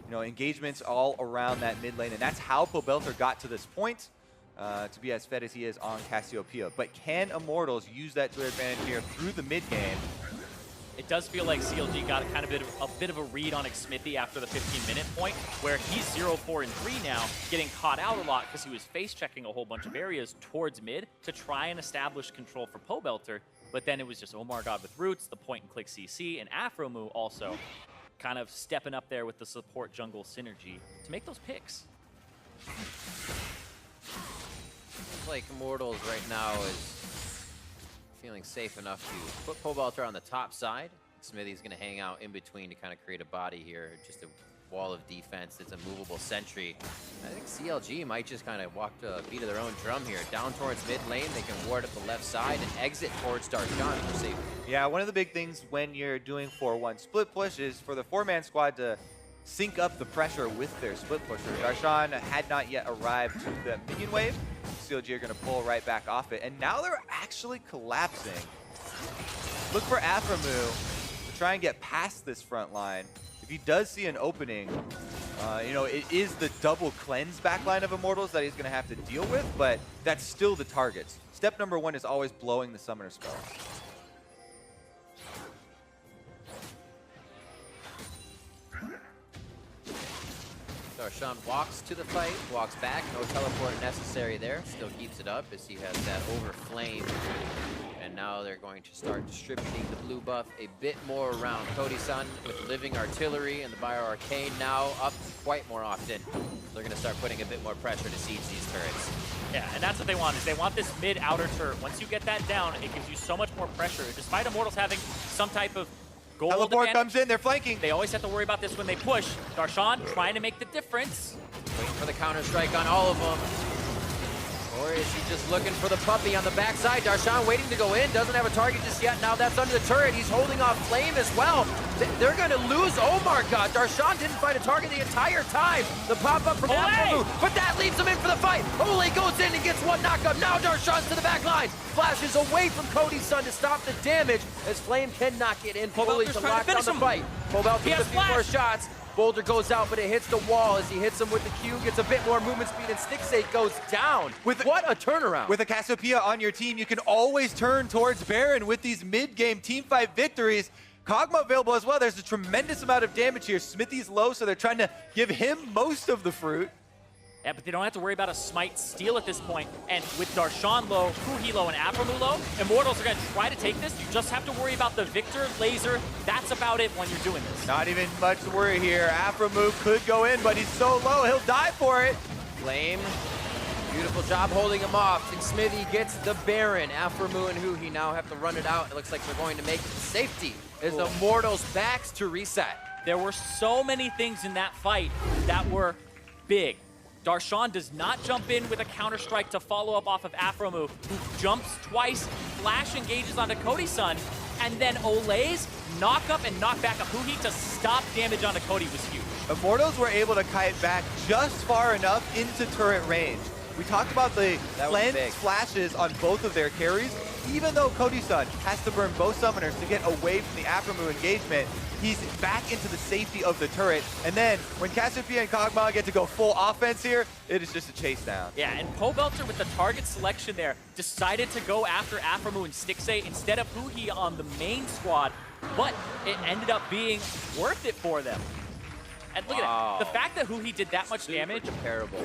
S3: You know, engagements all around that mid lane, and that's how Pobelter got to this point to be as fed as he is on Cassiopeia. But can Immortals use that to their advantage here through the mid game?
S1: It does feel like CLG got a bit of a read on Xmithy after the 15-minute point, where he's 0-4-3 now, getting caught out a lot because he was face-checking a whole bunch of areas towards mid to try and establish control for Pobelter. But then it was just Omar God with roots, the point-and-click CC, and Afromu also kind of stepping up there with the support jungle synergy to make those picks.
S2: Looks like Immortals right now is feeling safe enough to put Pobelter on the top side. Smithy's going to hang out in between to kind of create a body here, just a wall of defense. It's a movable sentry. I think CLG might just kind of walk to a beat of their own drum here. Down towards mid lane, they can ward up the left side and exit towards Darshan for safety.
S3: Yeah, one of the big things when you're doing 4-1 split push is for the 4-man squad to sync up the pressure with their split pusher. Darshan had not yet arrived to the minion wave. CLG are going to pull right back off it, and now they're actually collapsing. Look for Afromu to try and get past this front line. If he does see an opening, you know, it is the double cleanse backline of Immortals that he's going to have to deal with, but that's still the targets. Step number 1 is always blowing the summoner spell.
S2: Darshan walks to the fight, walks back, no teleport necessary there, still keeps it up as he has that overflame. And now they're going to start distributing the blue buff a bit more around. Cody-san with Living Artillery and the Bio Arcane now up quite more often. They're going to start putting a bit more pressure to siege these turrets.
S1: Yeah, and that's what they want, is they want this mid-outer turret. Once you get that down, it gives you so much more pressure. Despite Immortals having some type of gold
S3: Teleport
S1: advantage.
S3: comes in, they're flanking.
S1: They always have to worry about this when they push. Darshan trying to make the difference.
S2: Waiting for the counter-strike on all of them. Or is he just looking for the puppy on the backside? Darshan waiting to go in, doesn't have a target just yet. Now that's under the turret. He's holding off Flame as well. They're going to lose. Oh my god, Darshan didn't find a target the entire time. The pop-up from Afro, but that leaves him in for the fight. Ole goes in and gets one knockup. Now Darshan's to the back line. Flashes away from Cody's son to stop the damage as Flame cannot get in fully to lock down the fight. Pobelt gets a few more shots. Boulder goes out, but it hits the wall as he hits him with the Q, gets a bit more movement speed, and Stixate goes down. What a turnaround.
S3: With a Cassiopeia on your team, you can always turn towards Baron with these mid-game teamfight victories. Kog'Maw available as well. There's a tremendous amount of damage here. Smithy's low, so they're trying to give him most of the fruit.
S1: Yeah, but they don't have to worry about a smite steal at this point. And with Darshan low, Kuhi low, and Aphromoo low, Immortals are going to try to take this. You just have to worry about the Victor, laser. That's about it when you're doing this.
S3: Not even much to worry here. Aphromoo could go in, but he's so low, he'll die for it.
S2: Flame, beautiful job holding him off. And Smithy gets the Baron. Aphromoo and Huhi now have to run it out. It looks like they're going to make safety as Immortals backs to reset.
S1: There were so many things in that fight that were big. Darshan does not jump in with a counter-strike to follow up off of Aphromoo, who jumps twice, flash engages onto Cody-san, and then Ole's knock up and knock back of Huhi to stop damage onto Cody was huge.
S3: Immortals were able to kite back just far enough into turret range. We talked about the cleanse flashes on both of their carries. Even though Cody-san has to burn both summoners to get away from the Aphromoo engagement, he's back into the safety of the turret. And then when Cassiopeia and Kog'Maw get to go full offense here, it is just a chase down.
S1: Yeah, and Pobelter with the target selection there decided to go after Aphromoo and Stixate instead of Huhi on the main squad, but it ended up being worth it for them. And look at that. The fact that Huhi did that much damage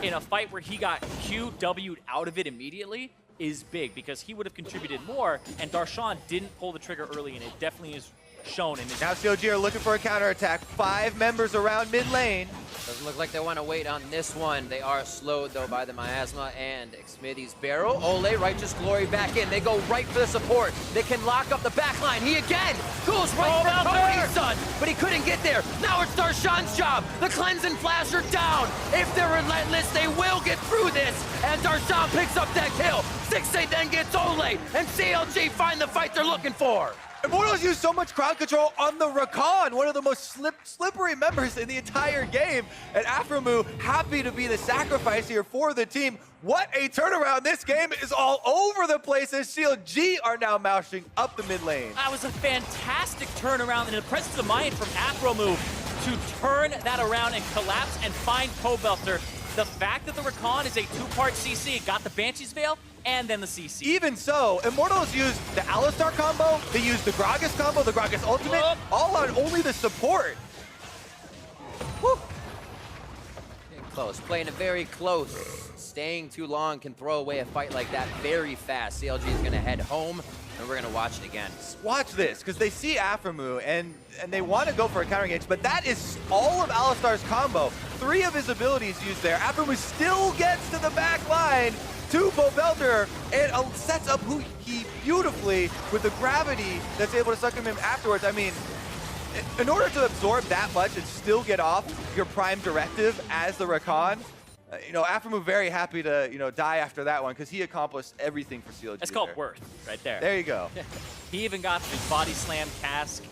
S1: in a fight where he got QW'd out of it immediately is big because he would have contributed more, and Darshan didn't pull the trigger early, and it definitely is shown in this.
S3: Now CLG are looking for a counterattack. 5 members around mid lane.
S2: Doesn't look like they want to wait on this one. They are slowed, though, by the Miasma and Smithy's barrel. Ole, Righteous Glory back in. They go right for the support. They can lock up the back line. He again goes right for Cody's son, but he couldn't get there. Now it's Darshan's job. The cleanse and flash are down. If they're relentless, they will get through this. And Darshan picks up that kill. Stixate then gets Ole, and CLG find the fight they're looking for.
S3: Immortals use so much crowd control on the Rakan, one of the most slippery members in the entire game. And Aphromoo happy to be the sacrifice here for the team. What a turnaround. This game is all over the place as CLG are now moushing up the mid lane.
S1: That was a fantastic turnaround and the presence of mind from Aphromoo to turn that around and collapse and find Pobelter. The fact that the Rakan is a 2-part CC, got the Banshee's Veil, and then the CC.
S3: Even so, Immortals used the Alistar combo, they used the Gragas combo, the Gragas ultimate, all on only the support.
S2: Woo. Getting close, playing it very close. Staying too long can throw away a fight like that very fast. CLG is gonna head home, and we're gonna watch it again.
S3: Watch this, because they see Aphromoo, and they want to go for a counter engage, but that is all of Alistar's combo. 3 of his abilities used there. Aphromoo still gets to the back line to Pobelter and sets up Huhi beautifully with the gravity that's able to suck him in afterwards. I mean, in order to absorb that much and still get off your prime directive as the Rakan, Aphromoo very happy to, die after that one because he accomplished everything for CLG.
S1: That's called worth right there.
S3: There you go.
S1: He even got his body slam cask,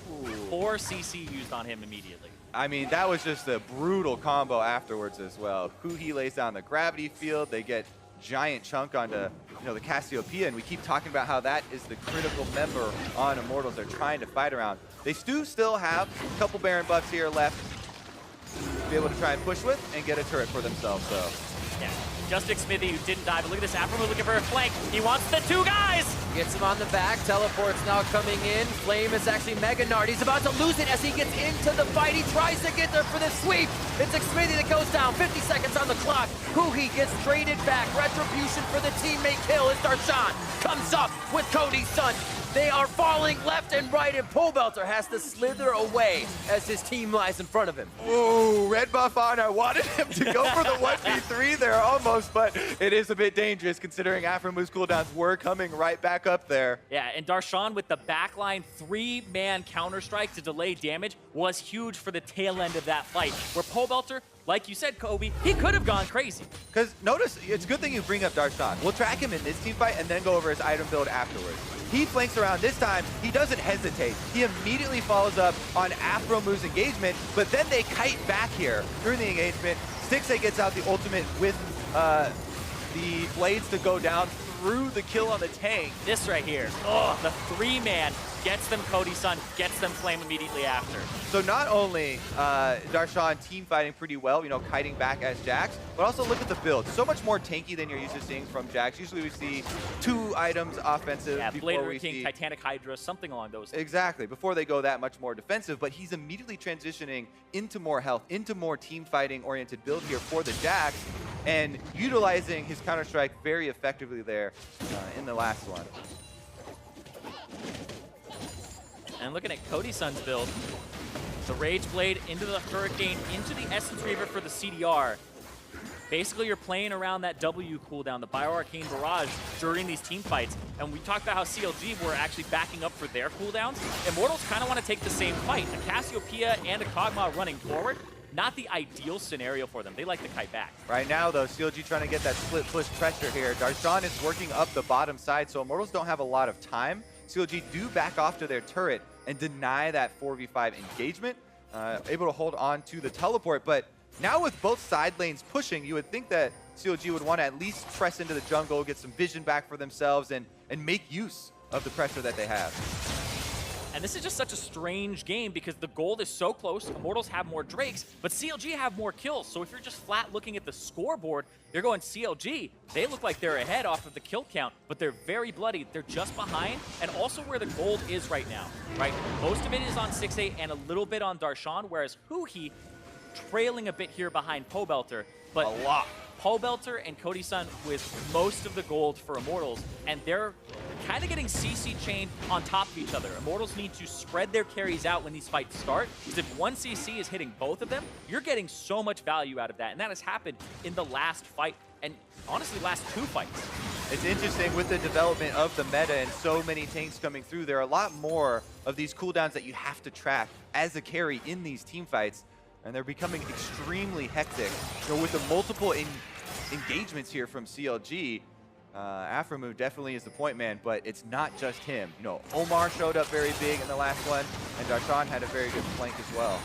S1: 4 CC used on him immediately.
S3: I mean, that was just a brutal combo afterwards as well. Huhi lays down the gravity field. They get giant chunk onto, the Cassiopeia, and we keep talking about how that is the critical member on Immortals they're trying to fight around. They do still have a couple Baron buffs here left to be able to try and push with and get a turret for themselves, so.
S1: Yeah, Justic Smithy who didn't die, but look at this, Aphromoo looking for a flank. He wants the 2 guys!
S2: Gets him on the back, teleport's now coming in. Flame is actually Mega Nard. He's about to lose it as he gets into the fight. He tries to get there for the sweep. It's Smithy that goes down, 50 seconds on the clock. Huhi gets traded back. Retribution for the teammate kill as Darshan comes up with Cody's son. They are falling left and right, and Pobelter has to slither away as his team lies in front of him.
S3: Ooh, red buff on. I wanted him to go for the 1v3 there almost, but it is a bit dangerous considering Afromu's cooldowns were coming right back up there.
S1: Yeah, and Darshan with the backline 3-man Counter-Strike to delay damage was huge for the tail end of that fight, where Pobelter, like you said, Kobe, he could have gone crazy.
S3: Because notice, it's a good thing you bring up Darshan. We'll track him in this team fight and then go over his item build afterwards. He flanks around this time, he doesn't hesitate. He immediately follows up on Afromu's engagement, but then they kite back here during the engagement. Stixxay gets out the ultimate with the blades to go down through the kill on the tank.
S1: This right here, oh, the 3-man gets them Cody-san, gets them Flame immediately after.
S3: So not only Darshan team fighting pretty well, you know, kiting back as Jax, but also look at the build. So much more tanky than you're used to seeing from Jax. Usually we see 2 items offensive before we
S1: King,
S3: see...
S1: Titanic Hydra, something along those lines.
S3: Exactly, before they go that much more defensive, but he's immediately transitioning into more health, into more team fighting oriented build here for the Jax, and utilizing his Counter-Strike very effectively there in the last one.
S1: And looking at Cody-san's build, the Rage Blade into the Hurricane, into the Essence Reaver for the CDR. Basically, you're playing around that W cooldown, the Bioarcane Barrage, during these team fights. And we talked about how CLG were actually backing up for their cooldowns. Immortals kind of want to take the same fight. A Cassiopeia and a Kog'Maw running forward, not the ideal scenario for them. They like to kite back.
S3: Right now, though, CLG trying to get that split push pressure here. Darshan is working up the bottom side, so Immortals don't have a lot of time. CLG do back off to their turret and deny that 4v5 engagement, able to hold on to the teleport. But now with both side lanes pushing, you would think that CLG would want to at least press into the jungle, get some vision back for themselves, and make use of the pressure that they have.
S1: And this is just such a strange game because the gold is so close. Immortals have more Drakes, but CLG have more kills. So if you're just flat looking at the scoreboard, you're going CLG. They look like they're ahead off of the kill count, but they're very bloody. They're just behind, and also where the gold is right now, right? Most of it is on Stixxay and a little bit on Darshan, whereas Huhi trailing a bit here behind Pobelter. But
S3: A lot.
S1: Pobelter and Cody-san with most of the gold for Immortals, and they're kind of getting CC chained on top of each other. Immortals need to spread their carries out when these fights start, because if one CC is hitting both of them, you're getting so much value out of that, and that has happened in the last fight, and honestly, last 2 fights.
S3: It's interesting with the development of the meta and so many tanks coming through, there are a lot more of these cooldowns that you have to track as a carry in these team fights, and they're becoming extremely hectic. You know, with the multiple engagements here from CLG, Afromu definitely is the point man, but it's not just him. You know, Omar showed up very big in the last one, and Darshan had a very good flank as well.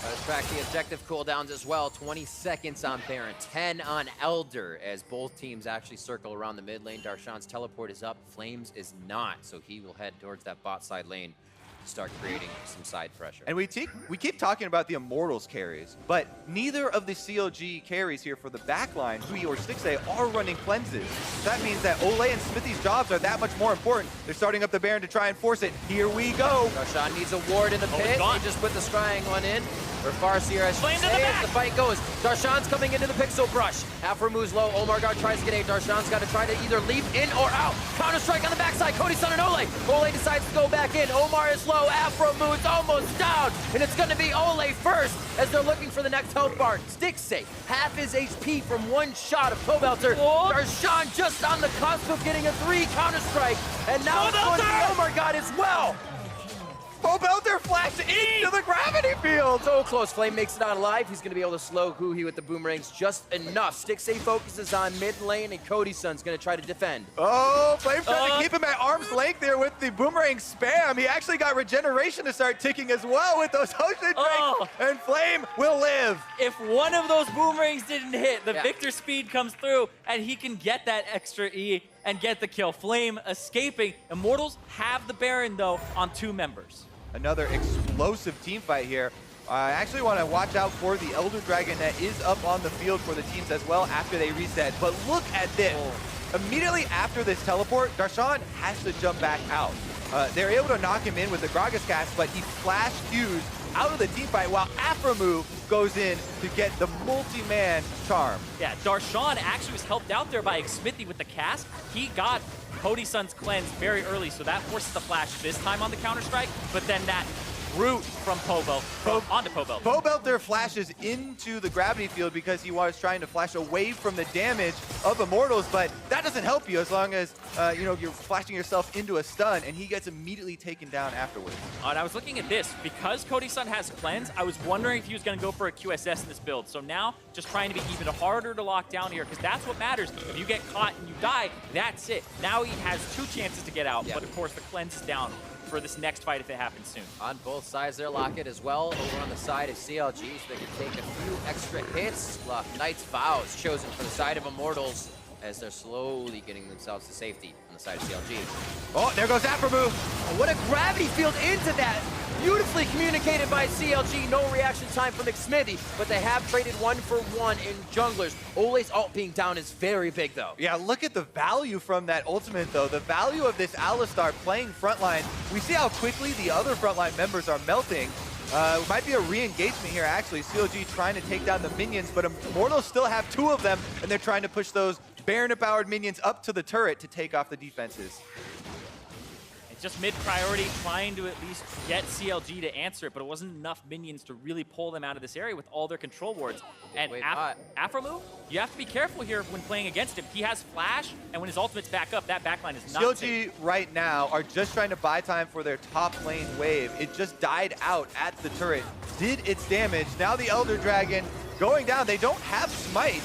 S2: Let's track the objective cooldowns as well. 20 seconds on Baron, 10 on Elder, as both teams actually circle around the mid lane. Darshan's teleport is up, Flames is not, so he will head towards that bot side lane to start creating some side pressure.
S3: And we keep talking about the Immortals carries, but neither of the CLG carries here for the backline, Hui or Stixxay, are running cleanses. So that means that Ole and Smithy's jobs are that much more important. They're starting up the Baron to try and force it. Here we go.
S2: Darshan needs a ward in the pit. He just put the scrying one in. Or Farseer, I should say, as the fight goes. Darshan's coming into the pixel brush. Afromu's low. Omargard tries to get 8. Darshan's got to try to either leap in or out. Counter-Strike on the backside. Cody-san and Ole. Ole decides to go back in. Omar is low. Afromu's almost down. And it's going to be Ole first as they're looking for the next health bar. Stixxay, half his HP from one shot of Pobelter. Darshan just on the cusp of getting a 3 Counter-Strike. And now it's going to be Omargard as well.
S3: Pobelter flashed into the gravity field.
S2: So close. Flame makes it out alive. He's going to be able to slow Huhi with the boomerangs just enough. Stixxay focuses on mid lane, and Cody-san's going to try to defend.
S3: Oh, Flame trying to keep him at arm's length there with the boomerang spam. He actually got regeneration to start ticking as well with those ocean drakes, and Flame will live.
S1: If one of those boomerangs didn't hit, the Victor speed comes through, and he can get that extra E and get the kill. Flame escaping. Immortals have the Baron, though, on 2 members.
S3: Another explosive team fight here. I actually want to watch out for the Elder Dragon that is up on the field for the teams as well after they reset. But look at this. Immediately after this teleport, Darshan has to jump back out. They're able to knock him in with the Gragas cast, but he flash Qs out of the team fight while Afromu goes in to get the multi-man charm.
S1: Yeah, Darshan actually was helped out there by Xmithy with the cast. He got Cody Sun's cleanse very early, so that forces the flash this time on the counter-strike, but then that root from onto Pobelt.
S3: Pobelter flashes into the gravity field because he was trying to flash away from the damage of Immortals, but that doesn't help you as long as you know, you're flashing yourself into a stun, and he gets immediately taken down afterwards.
S1: And I was looking at this. Because Cody Sun has cleanse, I was wondering if he was going to go for a QSS in this build. So now, just trying to be even harder to lock down here, because that's what matters. If you get caught and you die, that's it. Now he has 2 chances to get out, but of course the cleanse is down for this next fight if it happens soon.
S2: On both sides there, Lockett as well. Over on the side of CLG, so they can take a few extra hits. Knight's Vows chosen for the side of Immortals as they're slowly getting themselves to safety on the side of CLG.
S3: Oh, there goes Afro.
S2: What a gravity field into that. Beautifully communicated by CLG. No reaction time from McSmithy, but they have traded 1-for-1 in junglers. Ole's ult being down is very big, though.
S3: Yeah, look at the value from that ultimate, though. The value of this Alistar playing frontline. We see how quickly the other frontline members are melting. It might be a re-engagement here, actually. CLG trying to take down the minions, but Immortals still have 2 of them, and they're trying to push those Baron-powered minions up to the turret to take off the defenses.
S1: Just mid-priority, trying to at least get CLG to answer it, but it wasn't enough minions to really pull them out of this area with all their control wards. And Afromu, you have to be careful here when playing against him. He has flash, and when his ultimate's back up, that backline is not
S3: CLG
S1: safe.
S3: right now are just trying to buy time for their top lane wave. It just died out at the turret, did its damage. Now the Elder Dragon going down. They don't have smite.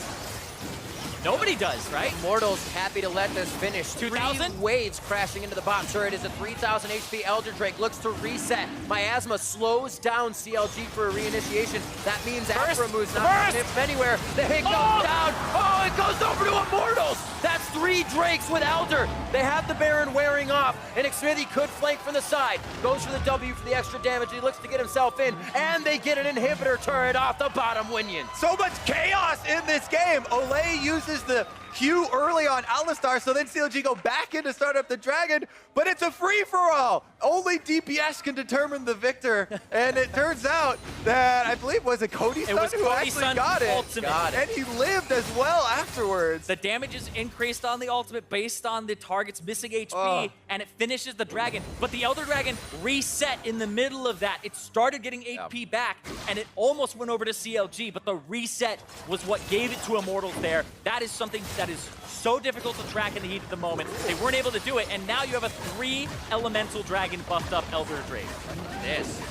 S1: Nobody does, right?
S2: Immortals happy to let this finish.
S1: 2,000?
S2: 3 waves crashing into the bottom turret as a 3,000 HP Elder Drake looks to reset. Miasma slows down CLG for a reinitiation. That means Afromu's not sniffed anywhere. The hit goes down. Oh, it goes over to Immortals. That's 3 Drakes with Elder. They have the Baron wearing off, and Xmithy could flank from the side. Goes for the W for the extra damage. He looks to get himself in, and they get an inhibitor turret off the bottom minion.
S3: So much chaos in this game. Olay uses the Q early on Alistar, so then CLG go back in to start up the Dragon, but it's a free-for-all. Only DPS can determine the victor, and it turns out that, I believe, was it Cody Sun who actually got it, and he lived as well afterwards.
S1: The damage is increased on the ultimate based on the target's missing HP, and it finishes the Dragon, but the Elder Dragon reset in the middle of that. It started getting HP back, and it almost went over to CLG, but the reset was what gave it to Immortals there. That is something that is so difficult to track in the heat of the moment. They weren't able to do it, and now you have a 3 elemental dragon buffed up Elder Drake.
S2: This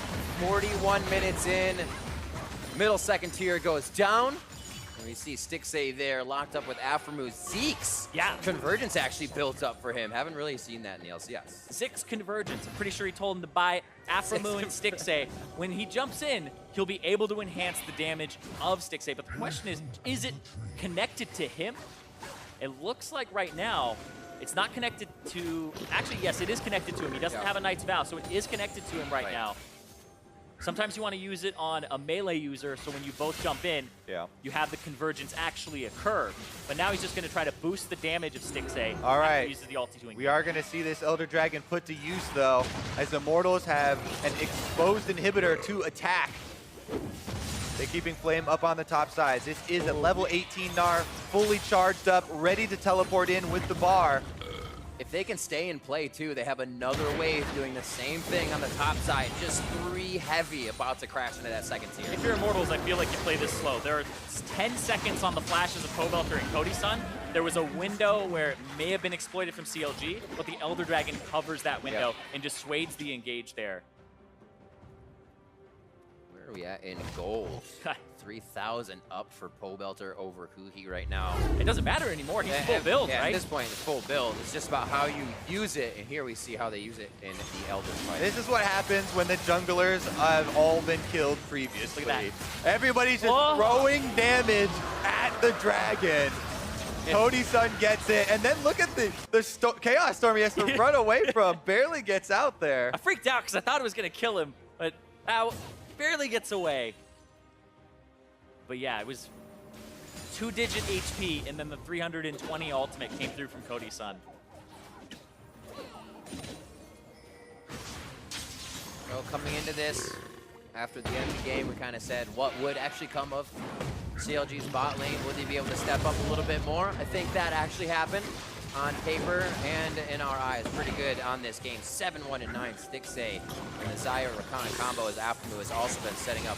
S2: 41 minutes in, middle second tier goes down. And we see Stixay there locked up with Afromu. Zeke's convergence actually built up for him. Haven't really seen that in the LCS.
S1: Zeke's convergence. I'm pretty sure he told him to buy Afromu and Stixay. When he jumps in, he'll be able to enhance the damage of Stixay. But the question is it connected to him? It looks like right now, it's not connected to... Actually, yes, it is connected to him. He doesn't have a Knight's Vow, so it is connected to him right now. Sometimes you want to use it on a melee user, so when you both jump in, you have the convergence actually occur. But now he's just going to try to boost the damage of Stixay.
S3: All right.
S1: Uses the ulti to engage.
S3: We are going to see this Elder Dragon put to use, though, as the Immortals have an exposed inhibitor to attack. They're keeping Flame up on the top side. This is a level 18 Gnar, fully charged up, ready to teleport in with the bar.
S2: If they can stay in play, too, they have another wave doing the same thing on the top side. Just 3 heavy about to crash into that second tier.
S1: If you're Immortals, I feel like you play this slow. There are 10 seconds on the flashes of Pobelter and Cody Sun. There was a window where it may have been exploited from CLG, but the Elder Dragon covers that window and dissuades the engage there.
S2: Where are we at in gold? 3,000 up for Pobelter over Huhi right now.
S1: It doesn't matter anymore. He's full build, right?
S2: At this point, it's full build. It's just about how you use it, and here we see how they use it in the Elder fight.
S3: This is what happens when the junglers have all been killed previously. Everybody's just throwing damage at the Dragon. Cody Sun gets it, and then look at the Chaos Storm he has to run away from. Barely gets out there.
S1: I freaked out because I thought it was going to kill him, but barely gets away. But yeah, it was 2-digit HP, and then the 320 ultimate came through from Cody Sun.
S2: So coming into this, after the end of the game, we kind of said what would actually come of CLG's bot lane. Would they be able to step up a little bit more? I think that actually happened. on paper and in our eyes pretty good on this game. 7-1-9 Stixay, and the Zaya Rakan combo as Apmu has also been setting up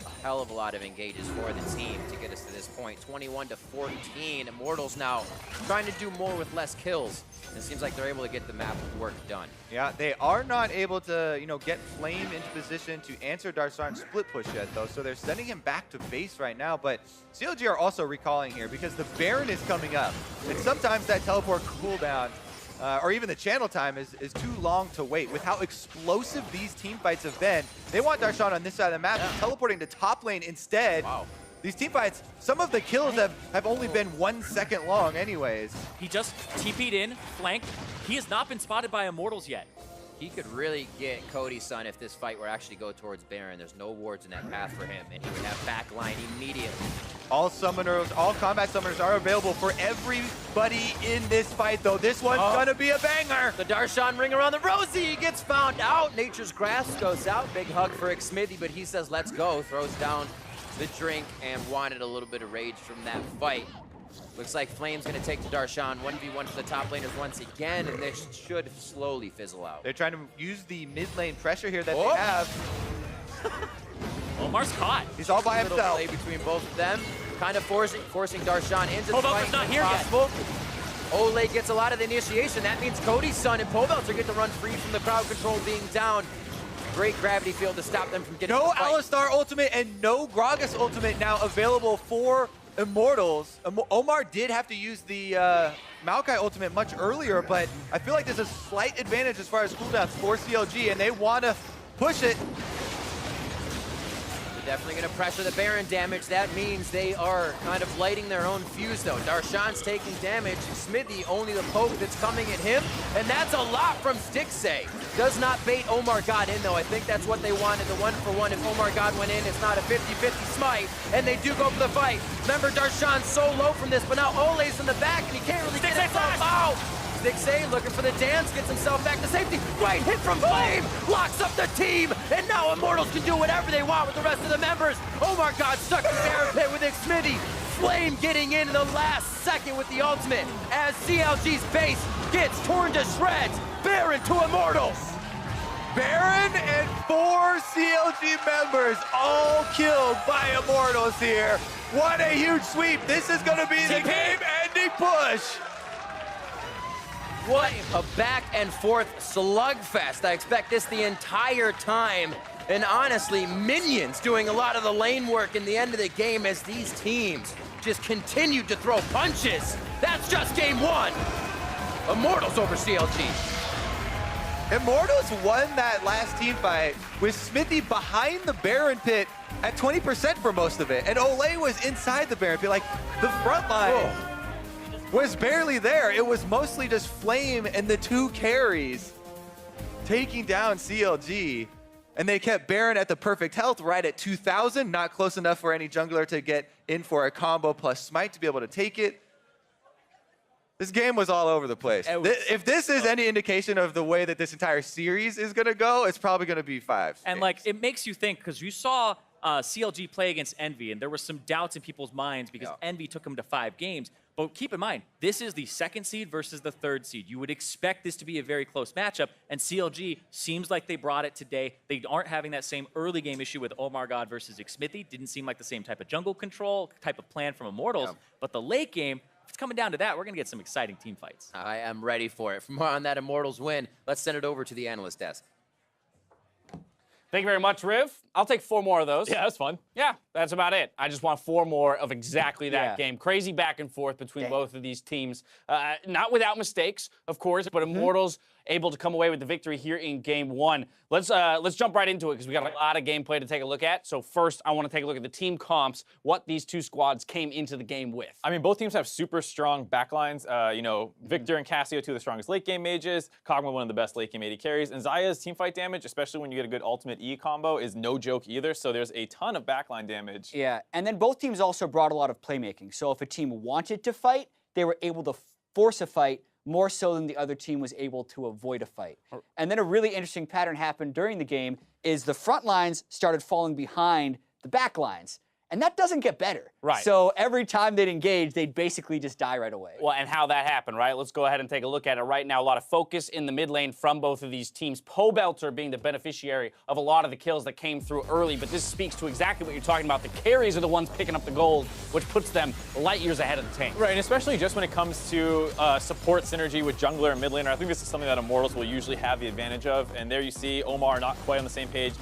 S2: a hell of a lot of engages for the team to get us to this point. 21-14. Immortals now trying to do more with less kills. It seems like they're able to get the map work done.
S3: Yeah, they are not able to, get Flame into position to answer Darshan's split push yet, though. So they're sending him back to base right now. But CLG are also recalling here because the Baron is coming up. And sometimes that teleport cooldown, or even the channel time, is too long to wait. With how explosive these team fights have been, they want Darshan on this side of the map, teleporting to top lane instead.
S2: Wow.
S3: These team fights, some of the kills have only been 1 second long anyways.
S1: He just TP'd in, flanked. He has not been spotted by Immortals yet.
S2: He could really get Cody's son if this fight were actually go towards Baron. There's no wards in that path for him, and he would have backline immediately.
S3: All summoners, all combat summoners are available for everybody in this fight, though. This one's gonna be a banger.
S2: The Darshan ring around the Rosie gets found out. Nature's Grasp goes out. Big hug for Xmithy, but he says, let's go. Throws down the drink and wanted a little bit of rage from that fight. Looks like Flame's gonna take to Darshan. 1v1 for the top laners once again, and this should slowly fizzle out.
S3: They're trying to use the mid lane pressure here that they have.
S1: Omar's caught.
S3: He's all by
S2: Little
S3: himself.
S2: play between both of them, kind of forcing Darshan into the fight.
S1: not here yet.
S2: Ole gets a lot of the initiation. That means Cody's son and Pobelter get to run free from the crowd control being down. Great gravity field to stop them from getting
S3: No
S2: the fight.
S3: Alistar ultimate and no Gragas ultimate now available for Immortals. Omar did have to use the Maokai ultimate much earlier, but I feel like there's a slight advantage as far as cooldowns for CLG, and they want to push it.
S2: They're definitely going to pressure the Baron damage. That means they are kind of lighting their own fuse, though. Darshan's taking damage. Smithy, only the poke that's coming at him, and that's a lot from Stixay. Does not bait Omar God in, though. I think that's what they wanted, the 1-for-1. If Omar God went in, it's not a 50-50 smite, and they do go for the fight. Remember, Darshan's so low from this, but now Ole's in the back, and he can't really get himself out. Stixay looking for the dance, gets himself back to safety. Great hit from Flame, locks up the team, and now Immortals can do whatever they want with the rest of the members. Omar God stuck in the Baron pit with Xmithy. Flame getting in the last second with the ultimate as CLG's base gets torn to shreds. Baron to Immortals.
S3: Baron and 4 CLG members all killed by Immortals here. What a huge sweep. This is going to be the game-ending push.
S2: What a back and forth slugfest. I expect this the entire time. And honestly, Minions doing a lot of the lane work in the end of the game as these teams just continued to throw punches. That's just game 1. Immortals over CLG.
S3: Immortals won that last team fight with Smithy behind the Baron pit at 20% for most of it. And Ole was inside the Baron pit. Like, the front line was barely there. It was mostly just Flame and the 2 carries taking down CLG. And they kept Baron at the perfect health, right at 2,000. Not close enough for any jungler to get in for a combo plus smite to be able to take it. This game was all over the place. If this is any indication of the way that this entire series is going to go, it's probably going to be 5.
S1: And like, it makes you think, because you saw CLG play against Envy, and there were some doubts in people's minds because Envy took them to 5 games. But keep in mind, this is the 2nd seed versus the 3rd seed. You would expect this to be a very close matchup, and CLG seems like they brought it today. They aren't having that same early game issue with Omar God versus Xmithy. Didn't seem like the same type of jungle control, type of plan from Immortals. But the late game, if it's coming down to that, we're going to get some exciting team fights.
S2: I am ready for it. For more on that Immortals win, let's send it over to the analyst desk.
S4: Thank you very much, Riv. I'll take 4 more of those.
S5: Yeah, that's fun.
S4: Yeah, that's about it. I just want 4 more of exactly that game. Crazy back and forth between both of these teams. Not without mistakes, of course, but Immortals able to come away with the victory here in game 1. Let's jump right into it because we got a lot of gameplay to take a look at. So first, I want to take a look at the team comps, what these 2 squads came into the game with.
S5: I mean, both teams have super strong backlines. Victor and Cassio, 2 of the strongest late game mages. Kog'Maw, one of the best late game AD carries. And Zaya's teamfight damage, especially when you get a good ultimate E combo, is no joke either. So there's a ton of backline damage.
S6: Yeah, and then both teams also brought a lot of playmaking. So if a team wanted to fight, they were able to force a fight more so than the other team was able to avoid a fight. And then a really interesting pattern happened during the game is the front lines started falling behind the back lines. And that doesn't get better.
S4: Right.
S6: So every time they'd engage, they'd basically just die right away.
S4: Well, and how that happened, right? Let's go ahead and take a look at it right now. A lot of focus in the mid lane from both of these teams. Pobelter being the beneficiary of a lot of the kills that came through early, but this speaks to exactly what you're talking about. The carries are the ones picking up the gold, which puts them light years ahead of the tank.
S5: Right, and especially just when it comes to support synergy with jungler and mid laner, I think this is something that Immortals will usually have the advantage of. And there you see Omar not quite on the same page,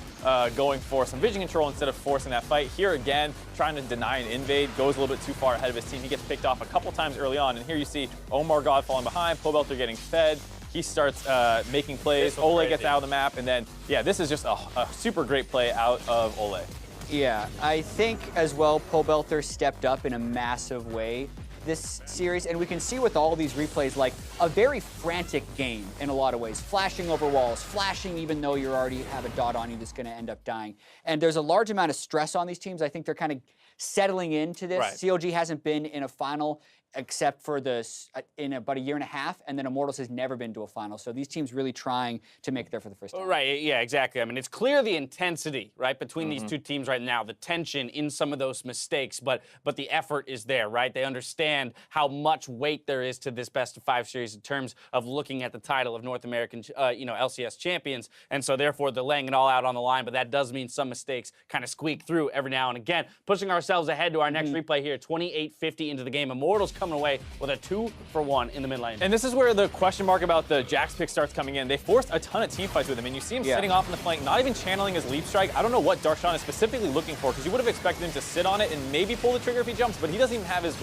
S5: going for some vision control instead of forcing that fight. Here again, trying to deny an invade, goes a little bit too far ahead of his team. He gets picked off a couple times early on, and here you see Omar God falling behind, Pobelter getting fed. He starts making plays. Ole gets out of the map, and then, yeah, this is just a super great play out of Ole.
S6: Yeah, I think as well, Pobelter stepped up in a massive way this series, and we can see with all these replays, like a very frantic game in a lot of ways. Flashing over walls, flashing even though you already have a dot on you that's going to end up dying. And there's a large amount of stress on these teams. I think they're kind of settling into this.
S4: Right.
S6: CLG hasn't been in a final except for in about a year and a half, and then Immortals has never been to a final. So these teams really trying to make it there for the first time.
S4: Right, yeah, exactly. I mean, it's clear the intensity, right, between these two teams right now, the tension in some of those mistakes, but the effort is there, right? They understand how much weight there is to this best-of-5 series in terms of looking at the title of North American, LCS champions, and so therefore they're laying it all out on the line, but that does mean some mistakes kind of squeak through every now and again. Pushing ourselves ahead to our next replay here, 28:50 into the game. Immortals coming away with a 2-for-1 in the mid lane.
S5: And this is where the question mark about the Jax pick starts coming in. They forced a ton of team fights with him, and you see him sitting off in the flank, not even channeling his leap strike. I don't know what Darshan is specifically looking for, because you would have expected him to sit on it and maybe pull the trigger if he jumps, but he doesn't even have his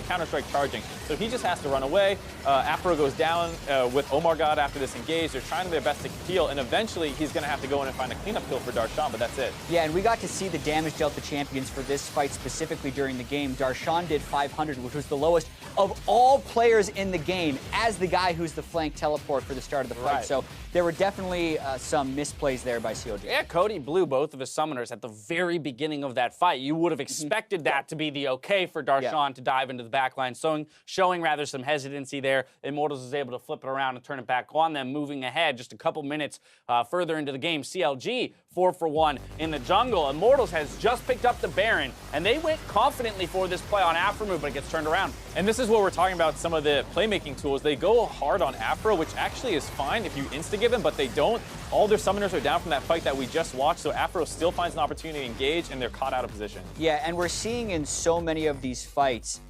S5: counter strike charging, so he just has to run away. Afro goes down with Omar God after this engage. They're trying their best to heal, and eventually he's going to have to go in and find a cleanup kill for Darshan, but that's it.
S6: Yeah, and we got to see the damage dealt to champions for this fight specifically during the game. Darshan did 500, which was the lowest of all players in the game, as the guy who's the flank teleport for the start of the fight.
S4: Right.
S6: So there were definitely some misplays there by CLG.
S4: Yeah, Cody blew both of his summoners at the very beginning of that fight. You would have expected that to be the okay for Darshan to dive into the backline, showing rather some hesitancy there. Immortals is able to flip it around and turn it back on them, moving ahead just a couple minutes further into the game. CLG 4-for-1 in the jungle. Immortals has just picked up the Baron, and they went confidently for this play on Afro move, but it gets turned around.
S5: And this is what we're talking about, some of the playmaking tools. They go hard on Afro, which actually is fine if you insta-give him, but they don't. All their summoners are down from that fight that we just watched, so Afro still finds an opportunity to engage, and they're caught out of position.
S6: Yeah, and we're seeing in so many of these fights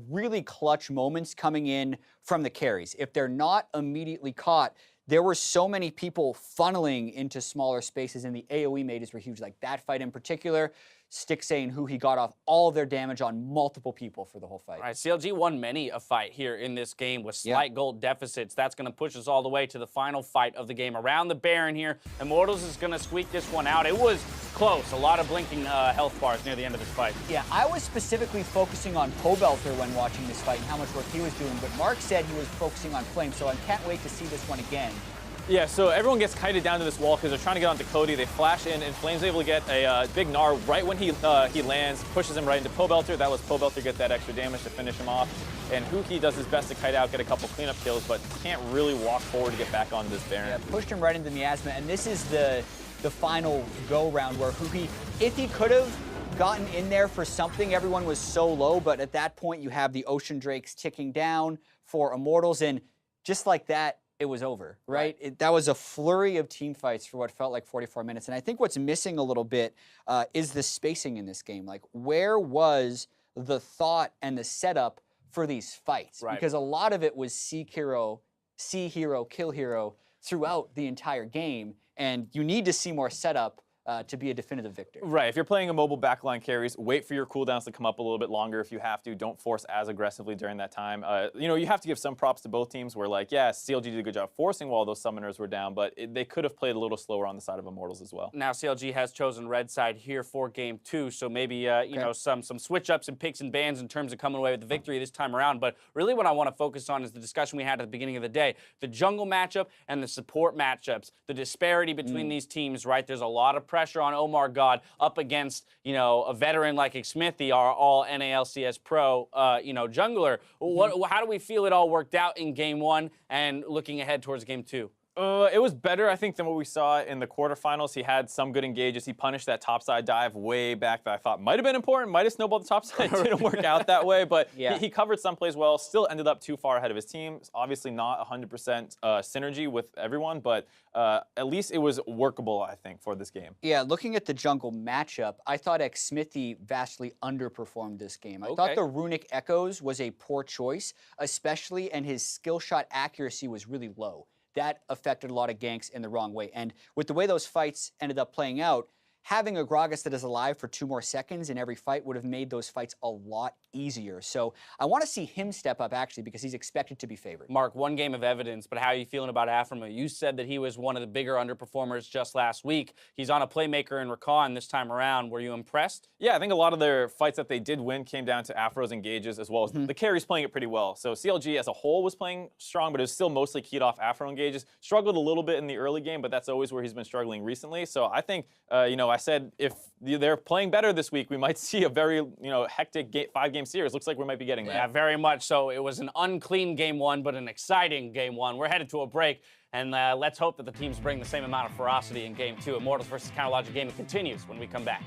S6: really clutch moments coming in from the carries. If they're not immediately caught, there were so many people funneling into smaller spaces, and the AoE mages were huge. Like that fight in particular, Stick saying who he got off all of their damage on multiple people for the whole fight.
S4: All right, CLG won many a fight here in this game with slight gold deficits. That's going to push us all the way to the final fight of the game. Around the Baron here, Immortals is going to squeak this one out. It was close. A lot of blinking health bars near the end of this fight.
S6: Yeah, I was specifically focusing on Pobelter when watching this fight and how much work he was doing, but Mark said he was focusing on Flame, so I can't wait to see this one again.
S5: Yeah, so everyone gets kited down to this wall because they're trying to get onto Cody. They flash in, and Flame's able to get a big Gnar right when he lands, pushes him right into Pobelter. That was Pobelter get that extra damage to finish him off. And Huki does his best to kite out, get a couple cleanup kills, but can't really walk forward to get back onto this Baron.
S6: Yeah, pushed him right into Miasma, and this is the final go-round where Huki, if he could have gotten in there for something, everyone was so low, but at that point you have the Ocean Drakes ticking down for Immortals, and just like that, it was over, right? That was a flurry of team fights for what felt like 44 minutes. And I think what's missing a little bit is the spacing in this game. Like, where was the thought and the setup for these fights?
S4: Right.
S6: Because a lot of it was see hero, kill hero throughout the entire game. And you need to see more setup to be a definitive victor.
S5: Right, if you're playing a mobile backline carries, wait for your cooldowns to come up a little bit longer if you have to. Don't force as aggressively during that time. You have to give some props to both teams where, like, yeah, CLG did a good job forcing while those summoners were down, but they could have played a little slower on the side of Immortals as well.
S4: Now CLG has chosen red side here for game 2, so maybe some switch ups and picks and bans in terms of coming away with the victory this time around. But really what I want to focus on is the discussion we had at the beginning of the day. The jungle matchup and the support matchups, the disparity between these teams, right? There's a lot of pressure on Omar God up against, a veteran like Xmithy, our all NALCS pro, jungler. How do we feel it all worked out in game 1 and looking ahead towards game 2?
S5: It was better, I think, than what we saw in the quarterfinals. He had some good engages. He punished that topside dive way back that I thought might have been important, might have snowballed the topside. It didn't work out that way, but he covered some plays well, still ended up too far ahead of his team. It's obviously not 100% synergy with everyone, but at least it was workable, I think, for this game.
S6: Yeah, looking at the jungle matchup, I thought Xmithy vastly underperformed this game. I thought the Runic Echoes was a poor choice, especially, and his skill shot accuracy was really low. That affected a lot of ganks in the wrong way. And with the way those fights ended up playing out, having a Gragas that is alive for 2 more seconds in every fight would have made those fights a lot easier. So I want to see him step up, actually, because he's expected to be favored.
S4: Mark, one game of evidence, but how are you feeling about Aframa? You said that he was one of the bigger underperformers just last week. He's on a playmaker in Rakan this time around. Were you impressed?
S5: Yeah, I think a lot of their fights that they did win came down to Afro's engages as well as the carries playing it pretty well. So CLG as a whole was playing strong, but it was still mostly keyed off Afro engages. Struggled a little bit in the early game, but that's always where he's been struggling recently. So I think, I said if they're playing better this week, we might see a very, hectic 5-game series. Looks like we might be getting that.
S4: Yeah, very much so. It was an unclean game 1, but an exciting game 1. We're headed to a break, and let's hope that the teams bring the same amount of ferocity in game 2. Immortals versus Counterlogic Gaming continues when we come back.